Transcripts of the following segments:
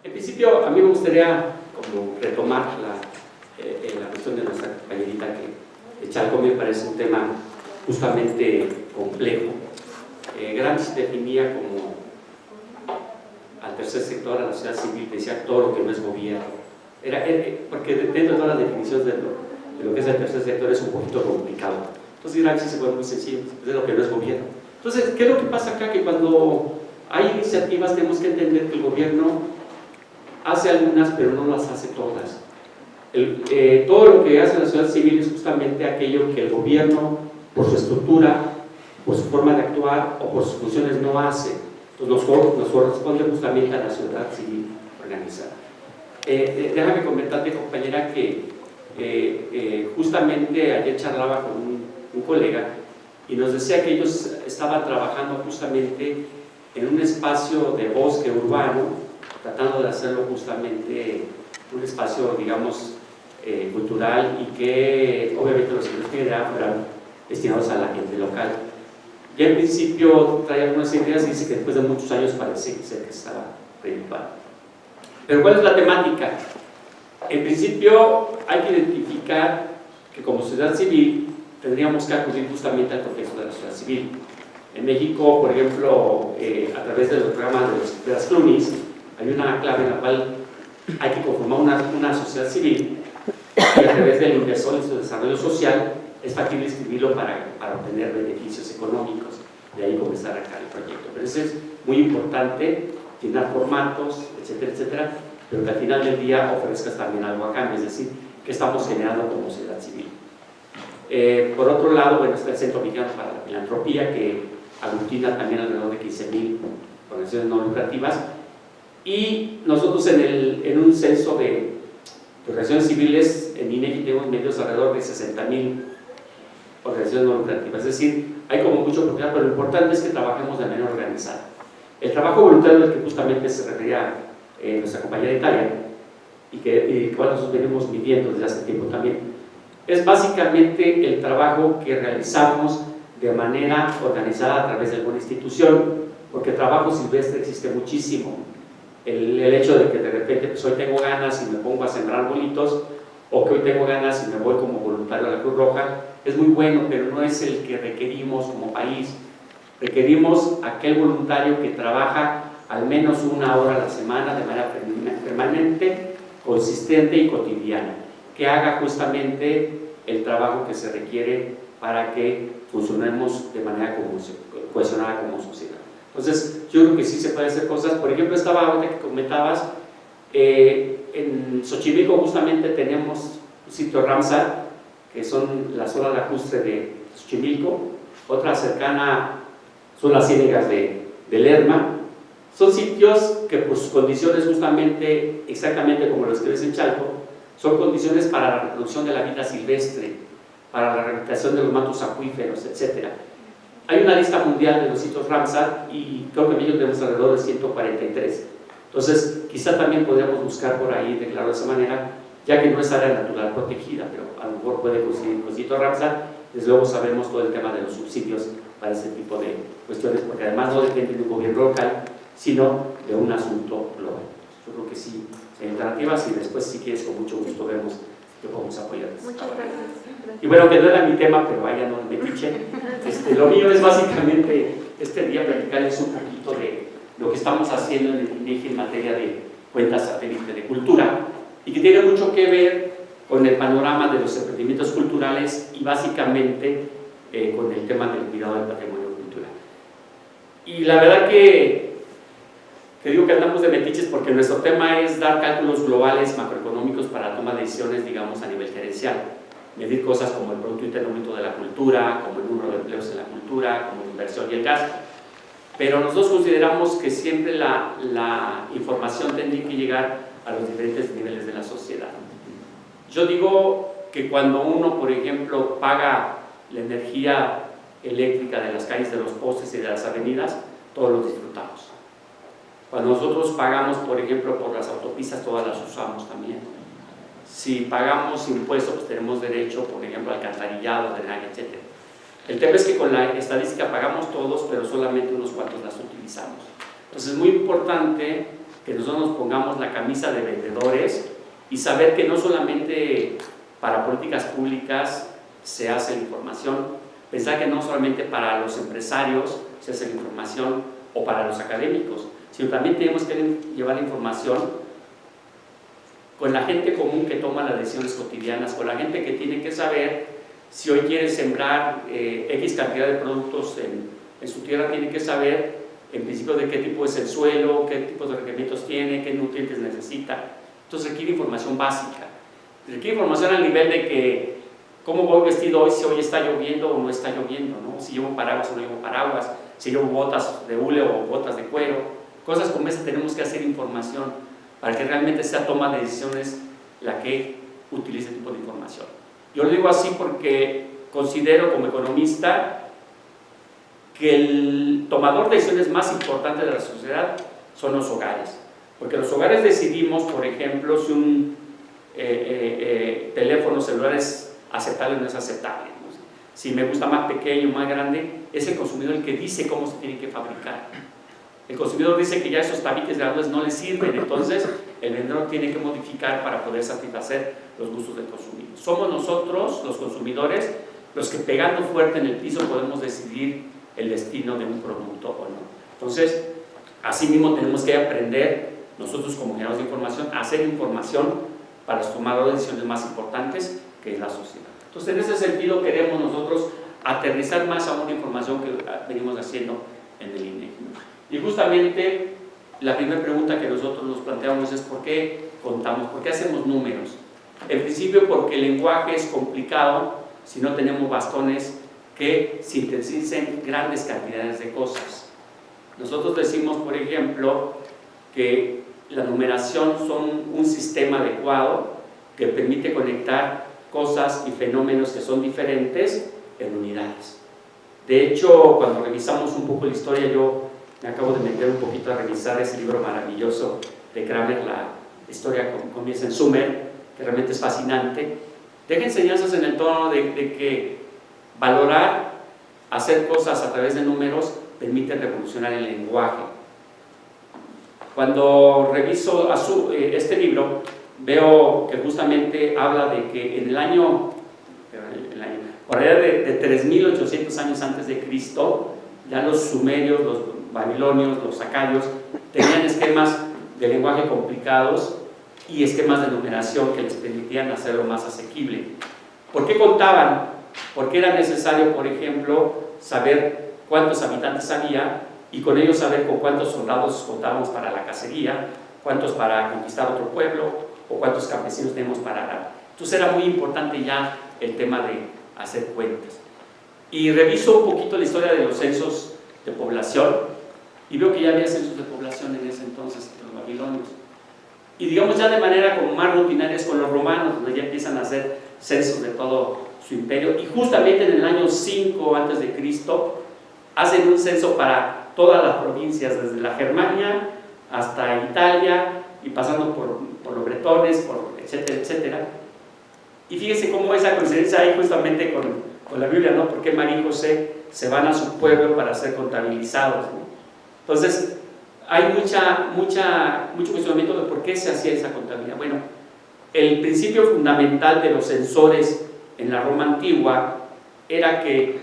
En principio, a mí me gustaría como retomar la cuestión de nuestra compañerita, que Chalco me parece un tema justamente complejo. Gramsci definía como al tercer sector, a la sociedad civil, decía todo lo que no es gobierno. Porque dentro de todas las definiciones de lo que es el tercer sector es un poquito complicado. Entonces Gramsci se fue muy sencillo, de lo que no es gobierno. Entonces, ¿qué es lo que pasa acá? Que cuando hay iniciativas tenemos que entender que el gobierno hace algunas, pero no las hace todas. Todo lo que hace la sociedad civil es justamente aquello que el gobierno, por su estructura, por su forma de actuar o por sus funciones no hace. Entonces nos corresponde justamente a la sociedad civil organizada. Déjame comentarte, compañera, que justamente ayer charlaba con un colega y nos decía que ellos estaban trabajando justamente en un espacio de bosque urbano, tratando de hacerlo justamente un espacio, digamos, cultural, y que obviamente los servicios que fueran destinados a la gente local. Ya en principio trae algunas ideas y dice que después de muchos años parece ser que estaba preocupado. Pero ¿cuál es la temática? En principio hay que identificar que como sociedad civil tendríamos que acudir justamente al contexto de la sociedad civil. En México, por ejemplo, a través de los programas de las CLUNYs, hay una clave en la cual hay que conformar una sociedad civil, y a través del inversor y su desarrollo social es factible inscribirlo para obtener beneficios económicos, de ahí comenzar a arrancar el proyecto. Pero eso es muy importante, llenar formatos, etcétera, etcétera, pero que al final del día ofrezcas también algo a cambio, es decir, que estamos generando como sociedad civil. Por otro lado, bueno, está el Centro Mexicano para la Filantropía, que aglutina también alrededor de 15,000 organizaciones no lucrativas, y nosotros en un censo de organizaciones civiles en INEGI tenemos medios alrededor de 60,000 organizaciones no lucrativas, es decir, hay como mucho oportunidad, pero lo importante es que trabajemos de manera organizada. El trabajo voluntario del que justamente se refería nuestra compañera de Italia, y que nosotros venimos midiendo desde hace tiempo también, es básicamente el trabajo que realizamos de manera organizada a través de alguna institución, porque el trabajo silvestre existe muchísimo. El hecho de que de repente pues hoy tengo ganas y me pongo a sembrar arbolitos, o que hoy tengo ganas y me voy como voluntario a la Cruz Roja, es muy bueno, pero no es el que requerimos como país. Requerimos aquel voluntario que trabaja al menos 1 hora a la semana de manera permanente, consistente y cotidiana, que haga justamente el trabajo que se requiere para que funcionemos de manera cohesionada como sociedad. Entonces, yo creo que sí se pueden hacer cosas. Por ejemplo, estaba ahorita que comentabas, en Xochimilco justamente tenemos un sitio Ramsar, que son la zona lacustre de Xochimilco, otra cercana son las ciénegas de Lerma. Son sitios que por sus condiciones justamente, exactamente como los que ves en Chalco, son condiciones para la reproducción de la vida silvestre, para la rehabilitación de los mantos acuíferos, etc. Hay una lista mundial de los sitios Ramsar y creo que en México tenemos alrededor de 143. Entonces, quizá también podríamos buscar por ahí, declararlo de esa manera, ya que no es área natural protegida, pero a lo mejor puede coincidir con sitio Ramsar. Desde luego sabemos todo el tema de los subsidios para ese tipo de cuestiones, porque además no depende de un gobierno local, sino de un asunto global. Yo creo que sí, hay alternativas, y después, si quieres, con mucho gusto vemos que podemos apoyar. Muchas gracias. Y bueno, que no era mi tema, pero vaya, no me piché. Lo mío es básicamente este día platicarles un poquito de lo que estamos haciendo en el INEGI en materia de cuentas satélite de cultura, y que tiene mucho que ver con el panorama de los emprendimientos culturales y básicamente con el tema del cuidado del patrimonio cultural. Y la verdad que digo que andamos de metiches porque nuestro tema es dar cálculos globales macroeconómicos para la toma de decisiones, digamos, a nivel gerencial. Medir cosas como el Producto Interno Bruto de la cultura, como el número de empleos en la cultura, como la inversión y el gasto. Pero nosotros consideramos que siempre la información tendría que llegar a los diferentes niveles de la sociedad. Yo digo que cuando uno, por ejemplo, paga la energía eléctrica de las calles, de los postes y de las avenidas, todos los disfrutamos. Cuando nosotros pagamos, por ejemplo, por las autopistas, todas las usamos también. Si pagamos impuestos, pues tenemos derecho, por ejemplo, al alcantarillado, drenaje, etc. El tema es que con la estadística pagamos todos, pero solamente unos cuantos las utilizamos. Entonces es muy importante que nosotros nos pongamos la camisa de vendedores y saber que no solamente para políticas públicas se hace la información, pensar que no solamente para los empresarios se hace la información o para los académicos, sino también tenemos que llevar la información con la gente común que toma las decisiones cotidianas, con la gente que tiene que saber si hoy quiere sembrar X cantidad de productos en su tierra, tiene que saber en principio de qué tipo es el suelo, qué tipo de requerimientos tiene, qué nutrientes necesita. Entonces requiere información básica, requiere información al nivel de que cómo voy vestido hoy, si hoy está lloviendo o no está lloviendo, ¿no? Si llevo paraguas o no llevo paraguas, si llevo botas de hule o botas de cuero, cosas como esas tenemos que hacer información para que realmente sea toma de decisiones la que utilice este tipo de información. Yo lo digo así porque considero como economista que el tomador de decisiones más importante de la sociedad son los hogares, porque los hogares decidimos, por ejemplo, si un teléfono celular es aceptable o no es aceptable, ¿no? Si me gusta más pequeño, más grande, es el consumidor el que dice cómo se tiene que fabricar. El consumidor dice que ya esos tabiques grandes no le sirven, entonces el vendedor tiene que modificar para poder satisfacer los gustos del consumidor. Somos nosotros, los consumidores, los que pegando fuerte en el piso podemos decidir el destino de un producto o no. Entonces, asimismo tenemos que aprender, nosotros como generadores de información, a hacer información para los tomadores de decisiones más importantes, que es la sociedad. Entonces, en ese sentido queremos nosotros aterrizar más a una información que venimos haciendo en el INEGI. Y justamente la primera pregunta que nosotros nos planteamos es ¿por qué contamos? ¿Por qué hacemos números? En principio porque el lenguaje es complicado si no tenemos bastones que sinteticen grandes cantidades de cosas. Nosotros decimos, por ejemplo, que la numeración son un sistema adecuado que permite conectar cosas y fenómenos que son diferentes en unidades. De hecho, cuando revisamos un poco la historia, yo me acabo de meter un poquito a revisar ese libro maravilloso de Kramer, la historia comienza en Sumer, que realmente es fascinante. Deja enseñanzas en el tono de que valorar, hacer cosas a través de números permite revolucionar el lenguaje. Cuando reviso este libro, veo que justamente habla de que en el año por allá de 3.800 años antes de Cristo, ya los sumerios, los babilonios, los acayos, tenían esquemas de lenguaje complicados y esquemas de numeración que les permitían hacerlo más asequible. ¿Por qué contaban? Porque era necesario, por ejemplo, saber cuántos habitantes había y con ello saber con cuántos soldados contábamos para la cacería, cuántos para conquistar otro pueblo o cuántos campesinos tenemos para arar. Entonces era muy importante ya el tema de hacer cuentas. Y reviso un poquito la historia de los censos de población y veo que ya había censos de población en ese entonces entre los babilonios. Y digamos ya de manera como más rutinaria es con los romanos, donde ya empiezan a hacer censos de todo su imperio, y justamente en el año 5 antes de Cristo hacen un censo para todas las provincias, desde la Germania hasta Italia y pasando por los bretones, etcétera, etcétera. Y fíjense cómo esa coincidencia hay justamente con la Biblia, ¿no? Porque María y José se van a su pueblo para ser contabilizados, ¿no? Entonces hay mucho cuestionamiento de por qué se hacía esa contabilidad. Bueno, el principio fundamental de los censores en la Roma antigua era que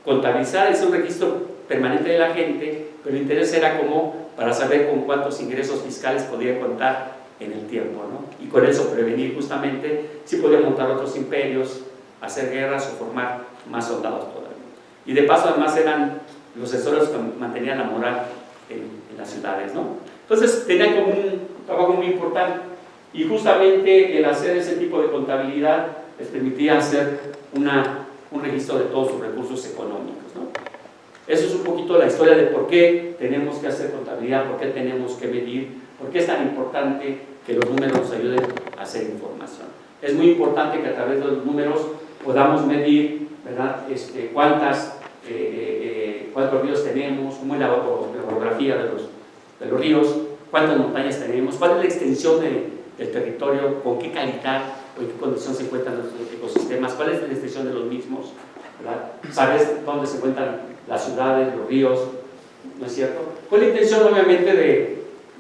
contabilizar es un registro permanente de la gente, pero el interés era como para saber con cuántos ingresos fiscales podía contar en el tiempo, ¿no? Y con eso prevenir justamente si podía montar otros imperios, hacer guerras o formar más soldados todavía. Y de paso además eran los censores que mantenían la moral en las ciudades, ¿no? Entonces tenían como un trabajo muy importante y justamente el hacer ese tipo de contabilidad les permitía hacer un registro de todos sus recursos económicos, ¿no? Eso es un poquito la historia de por qué tenemos que hacer contabilidad, por qué tenemos que medir, por qué es tan importante que los números nos ayuden a hacer información. Es muy importante que a través de los números podamos medir, ¿verdad? Cuántos ríos tenemos, cómo es la orografía de los ríos, cuántas montañas tenemos, cuál es la extensión del territorio, con qué calidad o en qué condición se encuentran los ecosistemas, cuál es la extensión de los mismos, ¿verdad? Sabes dónde se encuentran las ciudades, los ríos, ¿no es cierto? Con la intención obviamente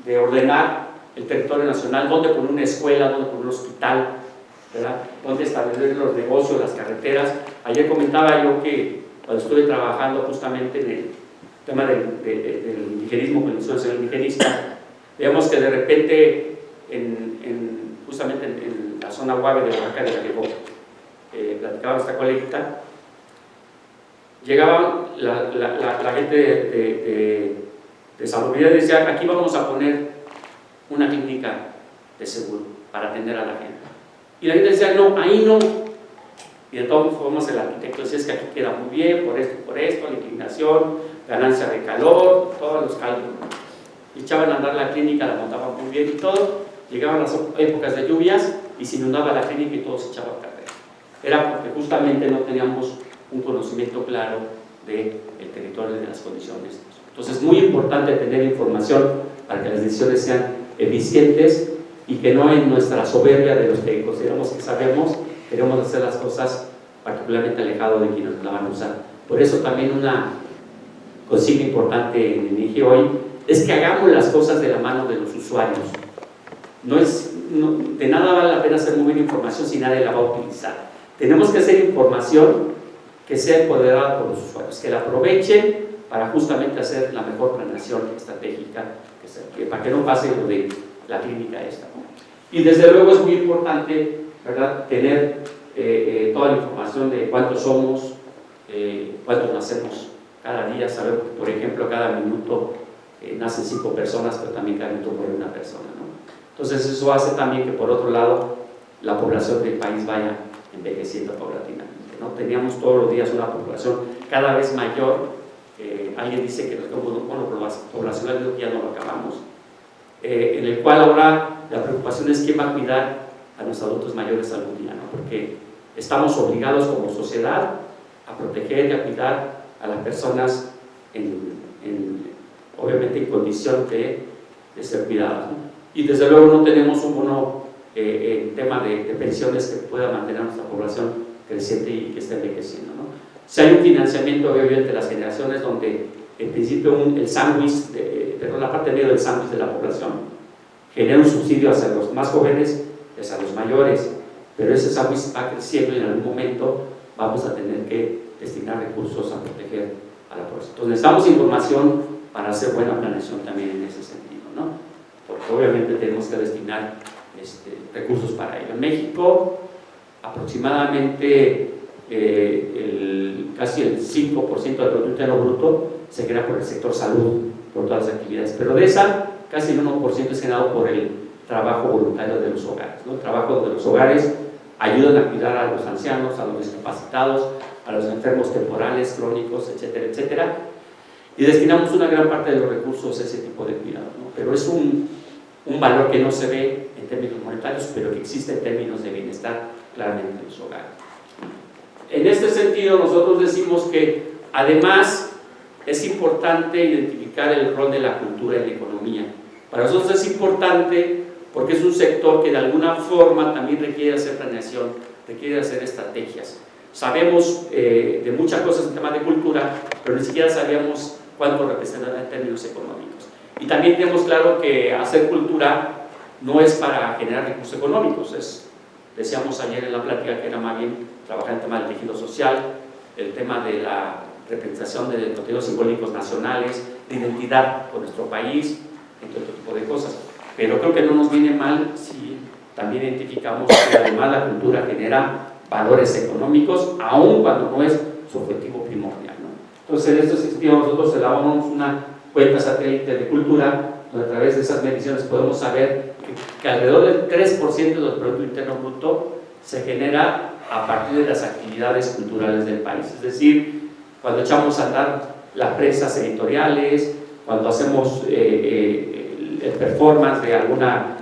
de ordenar el territorio nacional, dónde poner una escuela, dónde poner un hospital, ¿verdad? Dónde establecer los negocios, las carreteras. Ayer comentaba yo que cuando estuve trabajando justamente en el tema del indigenismo, con el Instituto Nacional Indigenista, veamos que de repente, justamente en la zona Guave de Oaxaca, de la que platicaba nuestra colegita, llegaba la gente de salubridad y decía, aquí vamos a poner una clínica de seguro para atender a la gente. Y la gente decía, no, ahí no. Y de todas formas el arquitecto decía, es que aquí queda muy bien, por esto, la inclinación, ganancia de calor, todos los cálculos. Y echaban a andar la clínica, la montaban muy bien y todo. Llegaban las épocas de lluvias y se inundaba la clínica y todo se echaba a perder. Era porque justamente no teníamos un conocimiento claro del territorio y de las condiciones. Entonces es muy importante tener información para que las decisiones sean eficientes y que no en nuestra soberbia de los que consideramos que sabemos, queremos hacer las cosas particularmente alejado de quienes la van a usar. Por eso también una consigna importante en INEGI hoy es que hagamos las cosas de la mano de los usuarios. De nada vale la pena hacer muy buena información si nadie la va a utilizar. Tenemos que hacer información que sea empoderada por los usuarios, que la aprovechen para justamente hacer la mejor planeación estratégica, para que no pase lo de la clínica esta, ¿no? Y desde luego es muy importante, ¿verdad?, tener toda la información de cuántos somos, cuántos nacemos cada día, saber, por ejemplo, cada minuto nacen 5 personas, pero también cada minuto muere una persona, ¿no? Entonces eso hace también que, por otro lado, la población del país vaya envejeciendo paulatinamente, ¿no? Teníamos todos los días una población cada vez mayor. Alguien dice que poblacional ya no lo acabamos, en el cual ahora la preocupación es quién va a cuidar a los adultos mayores algún día, ¿no? Porque estamos obligados como sociedad a proteger y a cuidar a las personas obviamente en condición de ser cuidadas, ¿no? Y desde luego no tenemos un bono en tema de pensiones que pueda mantener a nuestra población creciente y que esté envejeciendo, ¿no? Si hay un financiamiento obviamente de las generaciones donde en principio el sándwich, la parte medio del sándwich de la población genera un subsidio hacia los más jóvenes y hacia los mayores, pero ese sándwich va creciendo y en algún momento vamos a tener que destinar recursos a proteger a la población. Entonces necesitamos información para hacer buena planeación también en ese sentido, ¿no? Porque obviamente tenemos que destinar recursos para ello. En México aproximadamente casi el 5% del Producto Interno Bruto se crea por el sector salud, por todas las actividades, pero de esa casi el 1% es generado por el trabajo voluntario de los hogares, ¿no? El trabajo de los hogares ayudan a cuidar a los ancianos, a los discapacitados, a los enfermos temporales, crónicos, etcétera, etcétera, y destinamos una gran parte de los recursos a ese tipo de cuidado, ¿no? Pero es un valor que no se ve en términos monetarios, pero que existe en términos de bienestar claramente en los hogares. En este sentido, nosotros decimos que además es importante identificar el rol de la cultura en la economía. Para nosotros es importante porque es un sector que de alguna forma también requiere hacer planeación, requiere hacer estrategias. Sabemos de muchas cosas en temas de cultura, pero ni siquiera sabíamos cuánto representan en términos económicos. Y también tenemos claro que hacer cultura no es para generar recursos económicos, decíamos ayer en la plática que era más bien trabajar en el tema del tejido social, el tema de la representación de contenidos simbólicos nacionales, de identidad con nuestro país, entre otro tipo de cosas. Pero creo que no nos viene mal si también identificamos que además la cultura genera valores económicos, aun cuando no es su objetivo primordial, ¿no? Entonces, en este sentido, nosotros elaboramos una cuenta satélite de cultura, donde a través de esas mediciones podemos saber que alrededor del 3% del Producto Interno Bruto se genera a partir de las actividades culturales del país. Es decir, cuando echamos a andar las presas editoriales, cuando hacemos el performance de alguna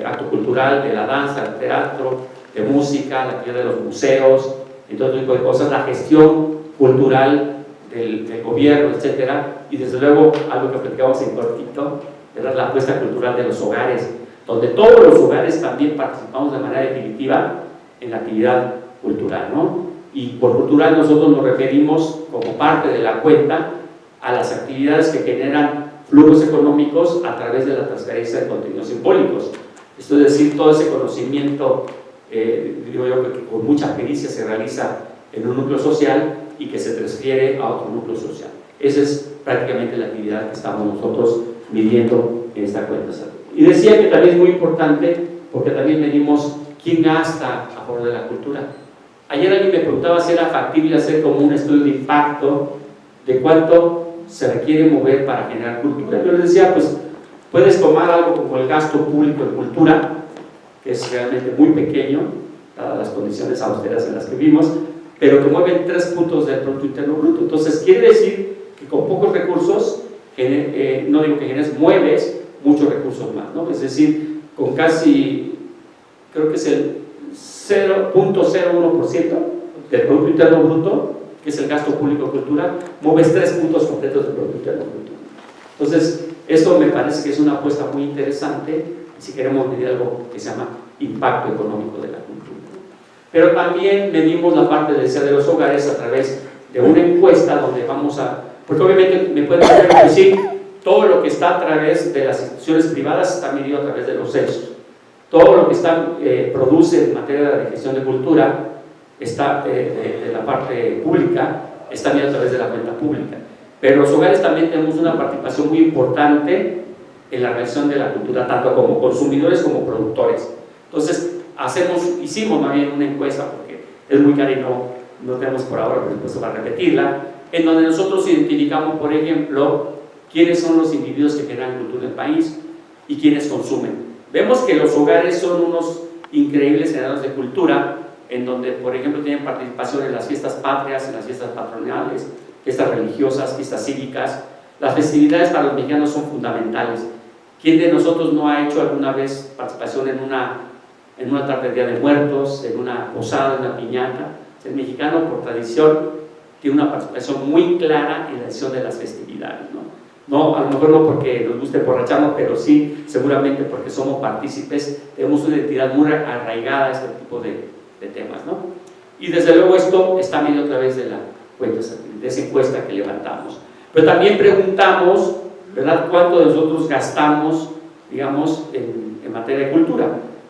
acto cultural, de la danza, del teatro, de música, la actividad de los museos, y todo tipo de cosas, la gestión cultural del gobierno, etcétera, y desde luego algo que platicamos en cortito, era la apuesta cultural de los hogares, donde todos los hogares también participamos de manera definitiva en la actividad cultural, ¿no? Y por cultural nosotros nos referimos como parte de la cuenta a las actividades que generan flujos económicos a través de la transferencia de contenidos simbólicos. Esto es decir, todo ese conocimiento, digo yo, que con mucha pericia se realiza en un núcleo social y que se transfiere a otro núcleo social. Esa es prácticamente la actividad que estamos nosotros midiendo en esta cuenta. Y decía que también es muy importante porque también medimos quién gasta a favor de la cultura. Ayer alguien me preguntaba si era factible hacer como un estudio de impacto de cuánto se requiere mover para generar cultura. Yo les decía, pues puedes tomar algo como el gasto público en cultura, que es realmente muy pequeño, dadas las condiciones austeras en las que vivimos, pero que mueven 3 puntos del Producto Interno Bruto. Entonces quiere decir que con pocos recursos, no digo que generes, mueves muchos recursos más, ¿no? Es decir, con casi, creo que es el 0.01% del Producto Interno Bruto, que es el gasto público en cultura, mueves 3 puntos completos del Producto Interno Bruto. Entonces, esto me parece que es una apuesta muy interesante si queremos medir algo que se llama impacto económico de la cultura. Pero también medimos la parte de los hogares a través de una encuesta donde vamos a, porque obviamente me pueden decir, todo lo que está a través de las instituciones privadas está medido a través de los censos. Todo lo que produce en materia de gestión de cultura está de la parte pública, está medido a través de la cuenta pública. Pero los hogares también tenemos una participación muy importante en la realización de la cultura, tanto como consumidores como productores. Entonces, hicimos más bien una encuesta, porque es muy cara y no tenemos por ahora presupuesto para repetirla, en donde nosotros identificamos, por ejemplo, quiénes son los individuos que generan cultura en el país y quiénes consumen. Vemos que los hogares son unos increíbles generadores de cultura, en donde, por ejemplo, tienen participación en las fiestas patrias, en las fiestas patronales, fiestas religiosas, fiestas cívicas. Las festividades para los mexicanos son fundamentales. ¿Quién de nosotros no ha hecho alguna vez participación en una tarde de Día de Muertos, en una posada, en una piñata? El mexicano, por tradición, tiene una participación muy clara en la decisión de las festividades, ¿no? A lo mejor no porque nos guste emborracharnos, pero sí, seguramente porque somos partícipes, tenemos una identidad muy arraigada a este tipo de temas, ¿no? Y desde luego esto está medido a través de la cuenta, de esa encuesta que levantamos. Pero también preguntamos, ¿verdad?, cuánto de nosotros gastamos, digamos, en materia de cultura.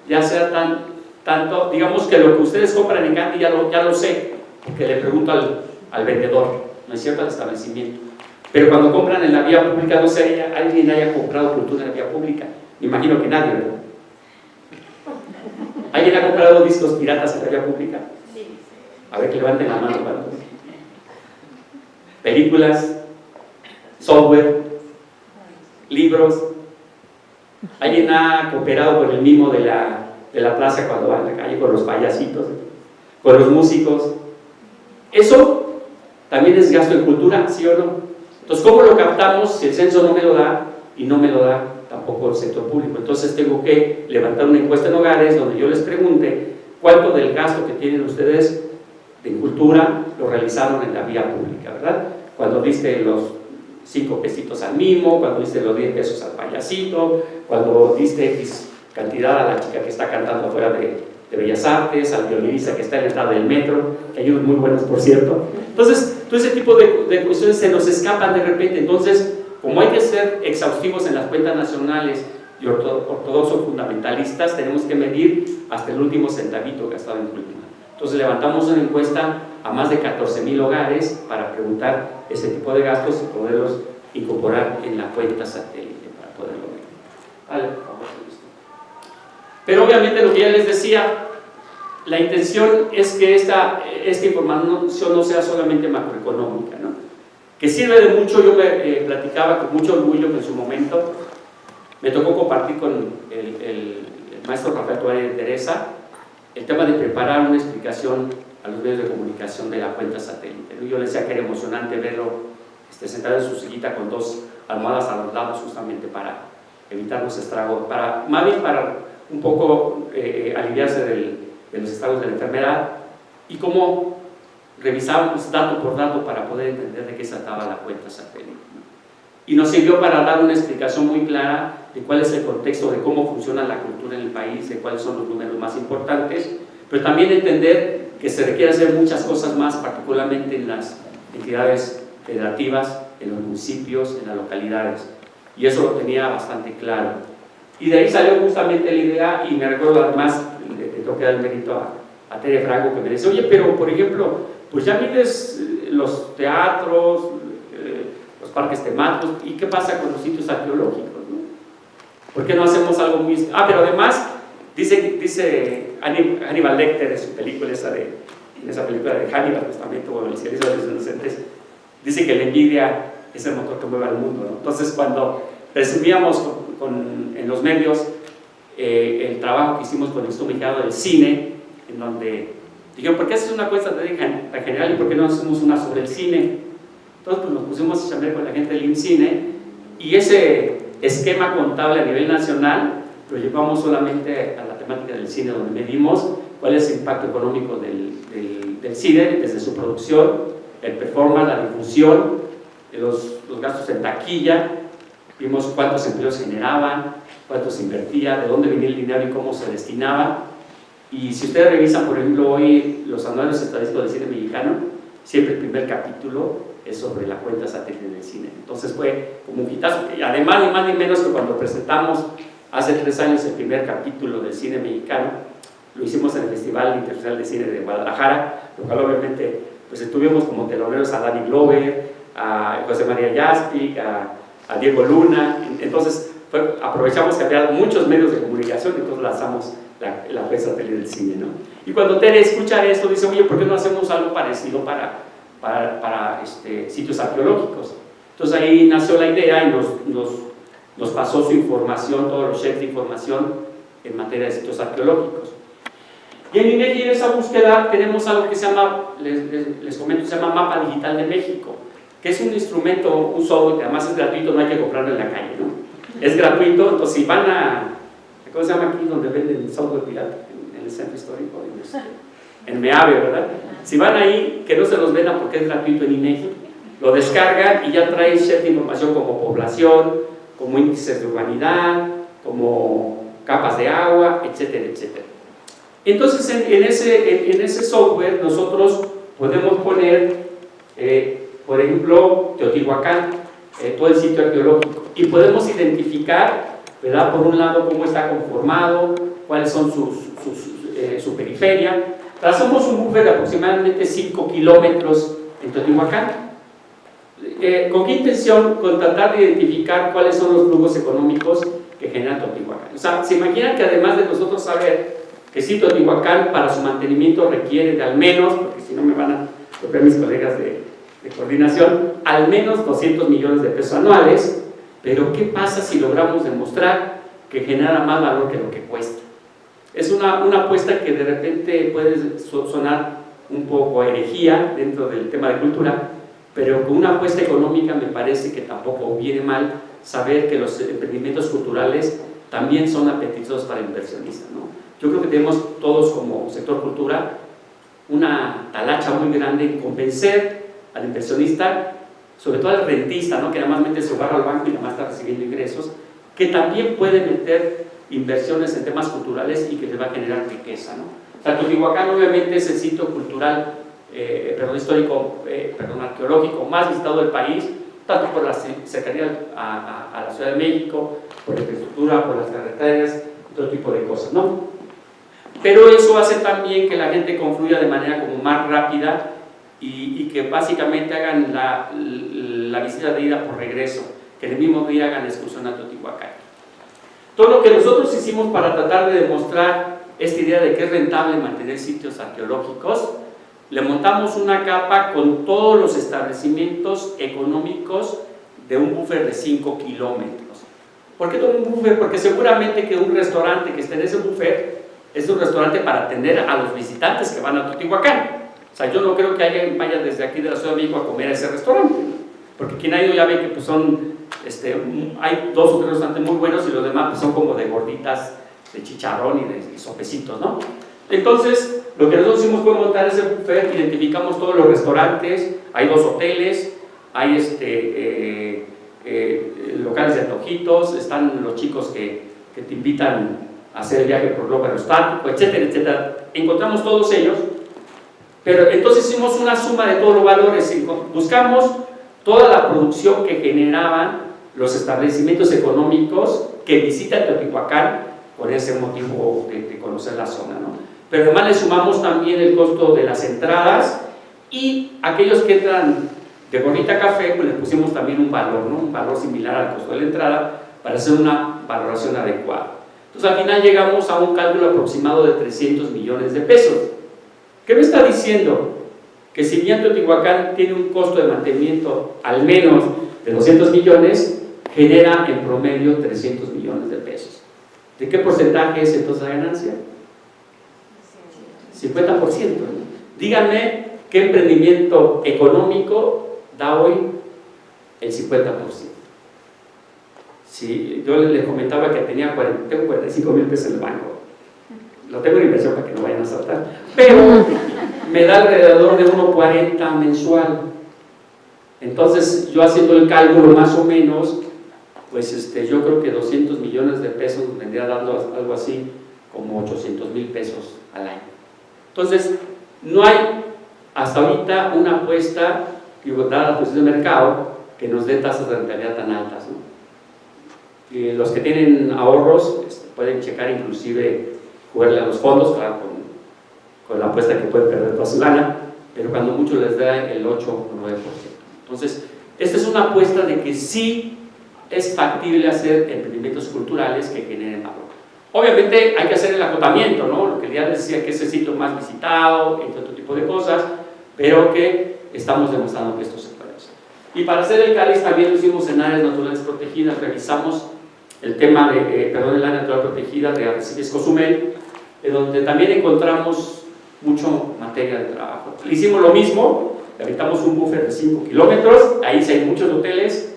Ya sea tanto, digamos que lo que ustedes compran en Gandhi ya lo sé, porque le pregunto al vendedor, ¿no es cierto?, al establecimiento. Pero cuando compran en la vía pública, no sé, alguien haya comprado cultura en la vía pública. Me imagino que nadie, ¿verdad? ¿Alguien ha comprado discos piratas en la vía pública? A ver, que levanten la mano. Películas, software, libros. ¿Alguien ha cooperado con el mimo de la plaza cuando va en la calle, con los payasitos, con los músicos? Eso también es gasto en cultura, ¿sí o no? Entonces, ¿cómo lo captamos si el censo no me lo da y no me lo da tampoco el sector público? Entonces tengo que levantar una encuesta en hogares donde yo les pregunte cuánto del gasto que tienen ustedes de cultura lo realizaron en la vía pública, ¿verdad? Cuando diste los 5 pesitos al mimo, cuando diste los 10 pesos al payasito, cuando diste X cantidad a la chica que está cantando afuera de Bellas Artes, al violinista que está en la entrada del metro, que hay unos muy buenos, por cierto. Entonces, todo ese tipo de cuestiones se nos escapan de repente. Entonces, como hay que ser exhaustivos en las cuentas nacionales y ortodoxos fundamentalistas, tenemos que medir hasta el último centavito gastado en cultura. Entonces, levantamos una encuesta a más de 14,000 hogares para preguntar ese tipo de gastos y poderlos incorporar en la cuenta satélite para poderlo ver. Vale, por favor. Pero obviamente lo que ya les decía, la intención es que esta información no sea solamente macroeconómica, ¿no? Que sirve de mucho. Yo me platicaba con mucho orgullo que en su momento me tocó compartir con el maestro Rafael Tovares de Teresa el tema de preparar una explicación a los medios de comunicación de la cuenta satélite, ¿no? Yo le decía que era emocionante verlo sentado en su sillita con 2 almohadas a los lados, justamente para evitar los estragos, más bien para un poco aliviarse de los estragos de la enfermedad, y cómo revisábamos dato por dato para poder entender de qué se trataba la cuenta satélite, ¿no? Y nos sirvió para dar una explicación muy clara de cuál es el contexto, de cómo funciona la cultura en el país, de cuáles son los números más importantes, pero también entender que se requiere hacer muchas cosas más, particularmente en las entidades federativas, en los municipios, en las localidades. y eso lo tenía bastante claro. Y de ahí salió justamente la idea, y me recuerdo además, le tengo que dar el mérito a Tere Franco, que me dice, oye, pero por ejemplo, pues ya mides los teatros, los parques temáticos, ¿y qué pasa con los sitios arqueológicos, ¿no? ¿Por qué no hacemos algo muy...? Ah, pero además, dice Hannibal Lecter en su película en esa película de Hannibal, justamente, o El silencio de los inocentes, dice que la envidia es el motor que mueve al mundo, ¿no? Entonces, cuando presumíamos en los medios el trabajo que hicimos con el Instituto Mexicano del Cine, en donde dijeron, ¿por qué haces una encuesta tan general y por qué no hacemos una sobre el cine? Entonces, pues nos pusimos a chambear con la gente del IMCINE, y ese esquema contable a nivel nacional lo llevamos solamente a la temática del cine, donde medimos cuál es el impacto económico del cine desde su producción, el performance, la difusión, los gastos en taquilla, vimos cuántos empleos generaban, cuántos invertía, de dónde venía el dinero y cómo se destinaba. Y si ustedes revisan, por ejemplo, hoy los anuarios estadísticos del cine mexicano, siempre el primer capítulo es sobre la cuenta satélite del cine. Entonces fue como un hitazo. Y además, ni más ni menos que cuando presentamos hace 3 años el primer capítulo del cine mexicano, lo hicimos en el Festival Internacional de Cine de Guadalajara, lo cual obviamente pues tuvimos como teloneros a Danny Glover, a José María Jaspic, a Diego Luna. Entonces aprovechamos que había muchos medios de comunicación y entonces lanzamos la red satélite del cine, ¿no? Y cuando Tere escucha esto dice, oye, ¿por qué no hacemos algo parecido para sitios arqueológicos? Entonces ahí nació la idea y nos pasó su información, todos los chefs de información en materia de sitios arqueológicos. Y en INEGI, en esa búsqueda, tenemos algo que se llama, les comento, se llama Mapa Digital de México, que es un instrumento, un software que además es gratuito, no hay que comprarlo en la calle, ¿no? Es gratuito, entonces si van ¿cómo se llama aquí donde venden software pirata? En el centro histórico, en Meave, ¿verdad? Si van ahí, que no se los vendan porque es gratuito en INEGI, lo descargan y ya trae cierta información como población, como índices de urbanidad, como capas de agua, etcétera, etcétera. Entonces en ese software nosotros podemos poner, por ejemplo, Teotihuacán, todo el sitio arqueológico, y podemos identificar, ¿verdad?, por un lado cómo está conformado, cuáles son su periferia. Trazamos un buffer de aproximadamente 5 kilómetros en Teotihuacán. ¿Con qué intención? Con tratar de identificar cuáles son los flujos económicos que genera Teotihuacán. O sea, se imaginan que además de nosotros saber que sí, Teotihuacán para su mantenimiento requiere de al menos, porque si no me van a golpear mis colegas de coordinación, al menos 200 millones de pesos anuales. Pero ¿qué pasa si logramos demostrar que genera más valor que lo que cuesta? Es una apuesta que de repente puede sonar un poco a herejía dentro del tema de cultura, pero con una apuesta económica me parece que tampoco viene mal saber que los emprendimientos culturales también son apetitosos para inversionistas, ¿no? Yo creo que tenemos todos como sector cultura una talacha muy grande en convencer al inversionista, sobre todo al rentista, ¿no?, que nada más mete su barro al banco y nada más está recibiendo ingresos, que también puede meter inversiones en temas culturales y que les va a generar riqueza, ¿no? O sea, Teotihuacán obviamente es el sitio cultural, arqueológico más visitado del país, tanto por la cercanía a la Ciudad de México, por la infraestructura, por las carreteras, todo tipo de cosas, ¿no? Pero eso hace también que la gente confluya de manera como más rápida y que básicamente hagan la visita de ida por regreso, que en el mismo día hagan excursión a Teotihuacán. Todo lo que nosotros hicimos para tratar de demostrar esta idea de que es rentable mantener sitios arqueológicos, le montamos una capa con todos los establecimientos económicos de un buffer de 5 kilómetros. ¿Por qué todo un buffer? Porque seguramente que un restaurante que esté en ese buffer es un restaurante para atender a los visitantes que van a Teotihuacán. O sea, yo no creo que alguien vaya desde aquí de la Ciudad de México a comer a ese restaurante, porque quien ha ido ya ve que pues hay 2 o 3 restaurantes muy buenos y los demás pues son como de gorditas de chicharrón y de sopecitos, ¿no? Entonces, lo que nosotros hicimos fue montar ese buffet, identificamos todos los restaurantes, hay 2 hoteles, hay locales de antojitos, están los chicos que te invitan a hacer el viaje por globo aerostático, etcétera, etcétera. Encontramos todos ellos, pero entonces hicimos una suma de todos los valores, buscamos toda la producción que generaban los establecimientos económicos que visitan Teotihuacán con ese motivo de conocer la zona, ¿no? Pero además le sumamos también el costo de las entradas, y aquellos que entran de gorrita café, pues les pusimos también un valor, ¿no? Un valor similar al costo de la entrada para hacer una valoración adecuada. Entonces al final llegamos a un cálculo aproximado de 300 millones de pesos. ¿Qué me está diciendo? Que si bien Teotihuacán tiene un costo de mantenimiento al menos de 200 millones, genera en promedio 300 millones de pesos. ¿De qué porcentaje es entonces la ganancia? 50%. Díganme qué emprendimiento económico da hoy el 50%. Si yo les comentaba que tengo 45 mil pesos en el banco, lo tengo en inversión para que no vayan a saltar, pero me da alrededor de 1.40 mensual. Entonces yo haciendo el cálculo más o menos, pues yo creo que 200 millones de pesos me vendría dando algo así como 800 mil pesos al año. Entonces no hay hasta ahorita una apuesta, dada la posición de mercado, que nos dé tasas de rentabilidad tan altas, ¿no? Y los que tienen ahorros pueden checar, inclusive jugarle a los fondos, claro, con la apuesta que pueden perder toda su lana, pero cuando mucho les da el 8 o 9%. Entonces, esta es una apuesta de que sí es factible hacer emprendimientos culturales que generen valor. Obviamente hay que hacer el acotamiento, ¿no? Lo que ya les decía, que es el sitio más visitado, entre otro tipo de cosas, pero que estamos demostrando que esto se puede hacer. Y para hacer el cáliz también lo hicimos en áreas naturales protegidas. Revisamos el tema del área natural protegida de Arrecifes Cozumel, donde también encontramos mucho materia de trabajo. Le hicimos lo mismo, habitamos un buffer de 5 kilómetros, ahí sí hay muchos hoteles,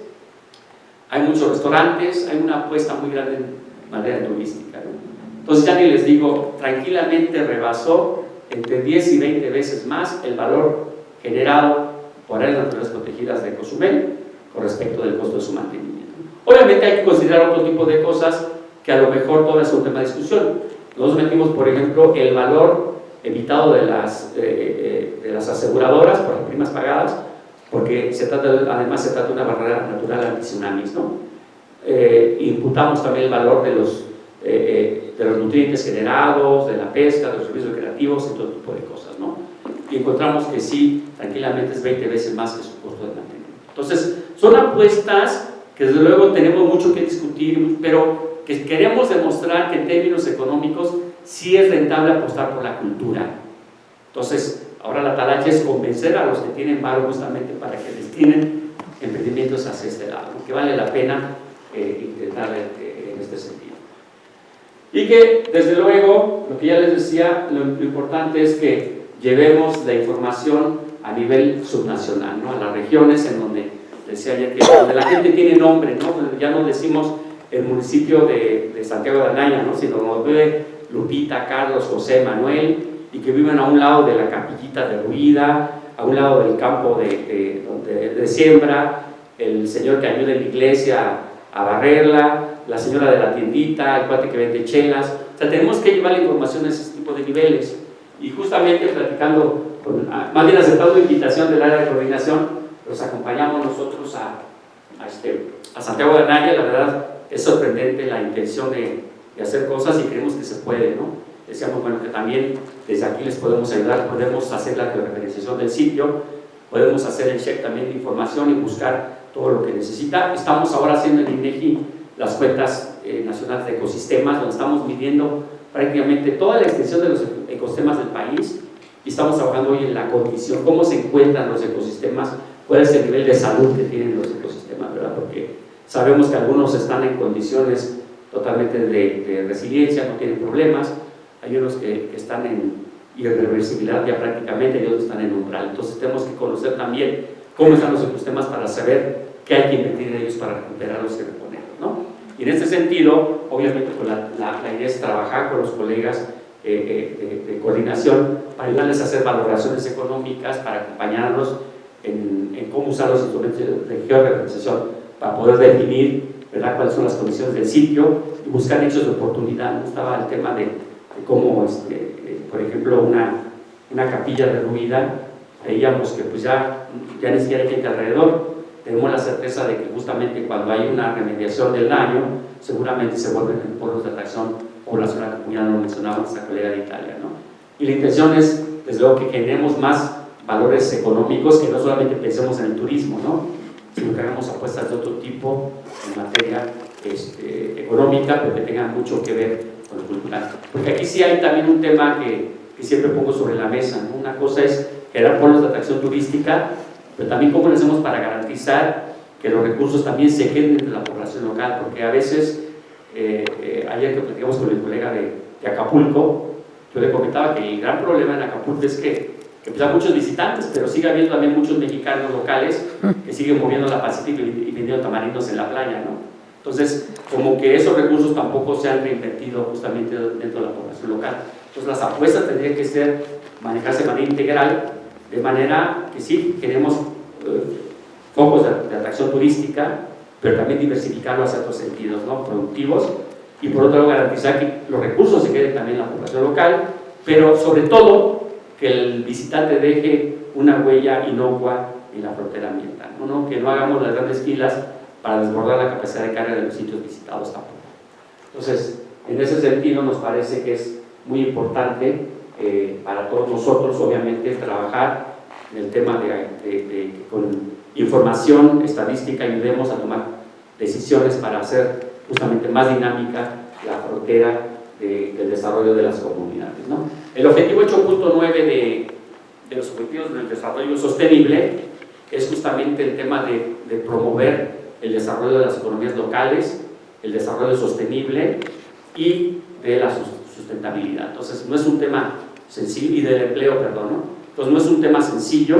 hay muchos restaurantes, hay una apuesta muy grande en materia turística, ¿no? Entonces ya ni les digo, tranquilamente rebasó entre 10 y 20 veces más el valor generado por áreas naturales protegidas de Cozumel con respecto del costo de su mantenimiento. Obviamente hay que considerar otro tipo de cosas que a lo mejor todavía son un tema de discusión. Nosotros metimos, por ejemplo, el valor evitado de las aseguradoras por las primas pagadas, porque además se trata de una barrera natural anti-tsunamis, ¿no? Imputamos también el valor de los nutrientes generados, de la pesca, de los servicios recreativos y todo tipo de cosas, ¿no? Y encontramos que sí, tranquilamente es 20 veces más que su costo de mantenimiento. Entonces, son apuestas que desde luego tenemos mucho que discutir, pero que queremos demostrar que en términos económicos sí es rentable apostar por la cultura. Entonces, ahora la talacha es convencer a los que tienen varo justamente para que destinen emprendimientos hacia este lado, ¿no? Que vale la pena intentar en este sentido. Y que, desde luego, lo que ya les decía, lo importante es que llevemos la información a nivel subnacional, ¿no? A las regiones en donde, decía ayer, que donde la gente tiene nombre, ¿no? Ya no decimos el municipio de Santiago de Anaya, ¿no? Sino donde vive Lupita, Carlos, José, Manuel, y que viven a un lado de la capillita derruida, a un lado del campo de siembra, el señor que ayuda en la iglesia a barrerla, la señora de la tiendita, el cuate que vende chelas. O sea, tenemos que llevar la información a ese tipo de niveles. Y justamente platicando, más bien aceptando la invitación del área de coordinación, los acompañamos nosotros a Santiago de Anaya. La verdad es sorprendente la intención de hacer cosas y creemos que se puede, ¿no? Decíamos, bueno, que también desde aquí les podemos ayudar, podemos hacer la referenciación del sitio, podemos hacer el check también de información y buscar todo lo que necesita. Estamos ahora haciendo en INEGI las cuentas nacionales de ecosistemas, donde estamos midiendo prácticamente toda la extensión de los ecosistemas del país, y estamos trabajando hoy en la condición, cómo se encuentran los ecosistemas, cuál es el nivel de salud que tienen los ecosistemas, ¿verdad? Porque sabemos que algunos están en condiciones totalmente de resiliencia, no tienen problemas, hay unos que están en irreversibilidad ya prácticamente, y otros están en umbral. Entonces tenemos que conocer también cómo están los ecosistemas para saber qué hay que invertir en ellos para recuperarlos y reponerlos, ¿no? Y en este sentido, obviamente, pues la idea es trabajar con los colegas de coordinación para ayudarles a hacer valoraciones económicas, para acompañarnos en cómo usar los instrumentos de georreferenciación para poder definir, ¿verdad?, cuáles son las condiciones del sitio y buscar nichos de oportunidad, ¿no? Estaba el tema de cómo, por ejemplo, una capilla derruida, veíamos que pues ya ni siquiera hay gente alrededor, tenemos la certeza de que justamente cuando hay una remediación del daño, seguramente se vuelven en polos de atracción poblacional, como ya lo mencionaba nuestra colega de Italia, ¿no? Y la intención es, desde luego, que generemos más valores económicos, que no solamente pensemos en el turismo, ¿no?, sino que hagamos apuestas de otro tipo en materia económica, pero que tengan mucho que ver con lo cultural. Porque aquí sí hay también un tema que siempre pongo sobre la mesa, ¿no? Una cosa es generar polos de atracción turística, pero también cómo lo hacemos para garantizar que los recursos también se queden entre la población local, porque a veces, ayer que platicamos con el colega de Acapulco, yo le comentaba que el gran problema en Acapulco es que pues hay muchos visitantes, pero sigue habiendo también muchos mexicanos locales que siguen moviendo la pasita y vendiendo tamarindos en la playa, ¿no? Entonces, como que esos recursos tampoco se han reinvertido justamente dentro de la población local. Entonces, las apuestas tendrían que ser, manejarse de manera integral, de manera que sí, queremos focos de atracción turística, pero también diversificarlo hacia otros sentidos, ¿no?, productivos, y por otro lado garantizar que los recursos se queden también en la población local, pero sobre todo que el visitante deje una huella inocua en la frontera ambiental, ¿no? Que no hagamos las grandes filas para desbordar la capacidad de carga de los sitios visitados tampoco. Entonces, en ese sentido nos parece que es muy importante para todos nosotros, obviamente, trabajar en el tema de con información estadística ayudemos a tomar decisiones para hacer justamente más dinámica la frontera del desarrollo de las comunidades, ¿no? El objetivo 8.9 de los objetivos del desarrollo sostenible es justamente el tema de promover el desarrollo de las economías locales, el desarrollo sostenible y de la sustentabilidad. Entonces, no es un tema sencillo, y del empleo, perdón, ¿no? Entonces, no es un tema sencillo,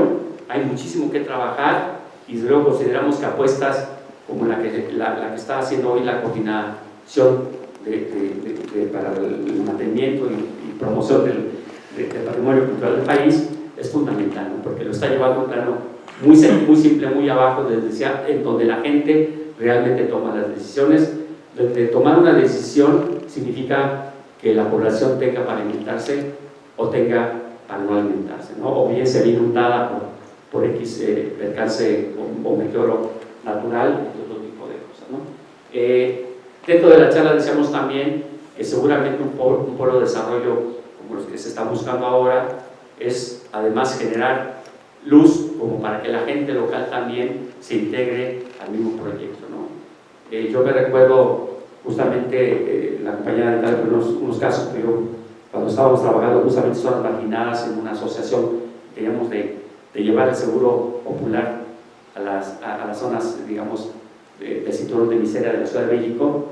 hay muchísimo que trabajar, y luego consideramos que apuestas como la que está haciendo hoy la coordinación para el mantenimiento y promoción del patrimonio cultural del país es fundamental, ¿no? Porque lo está llevando a un plano muy simple, muy abajo, en donde la gente realmente toma las decisiones. De tomar una decisión significa que la población tenga para alimentarse o tenga para no alimentarse, ¿no? O bien se ve inundada por X percance o meteoro natural y otro tipo de cosas, ¿no? Dentro de la charla decíamos también que seguramente un polo de desarrollo como los que se están buscando ahora es además generar luz como para que la gente local también se integre al mismo proyecto, ¿no? Yo me recuerdo justamente la compañera de tal, unos casos que yo, cuando estábamos trabajando justamente zonas marginadas en una asociación, teníamos de llevar el seguro popular a las zonas, digamos, del cinturón de miseria de la Ciudad de México.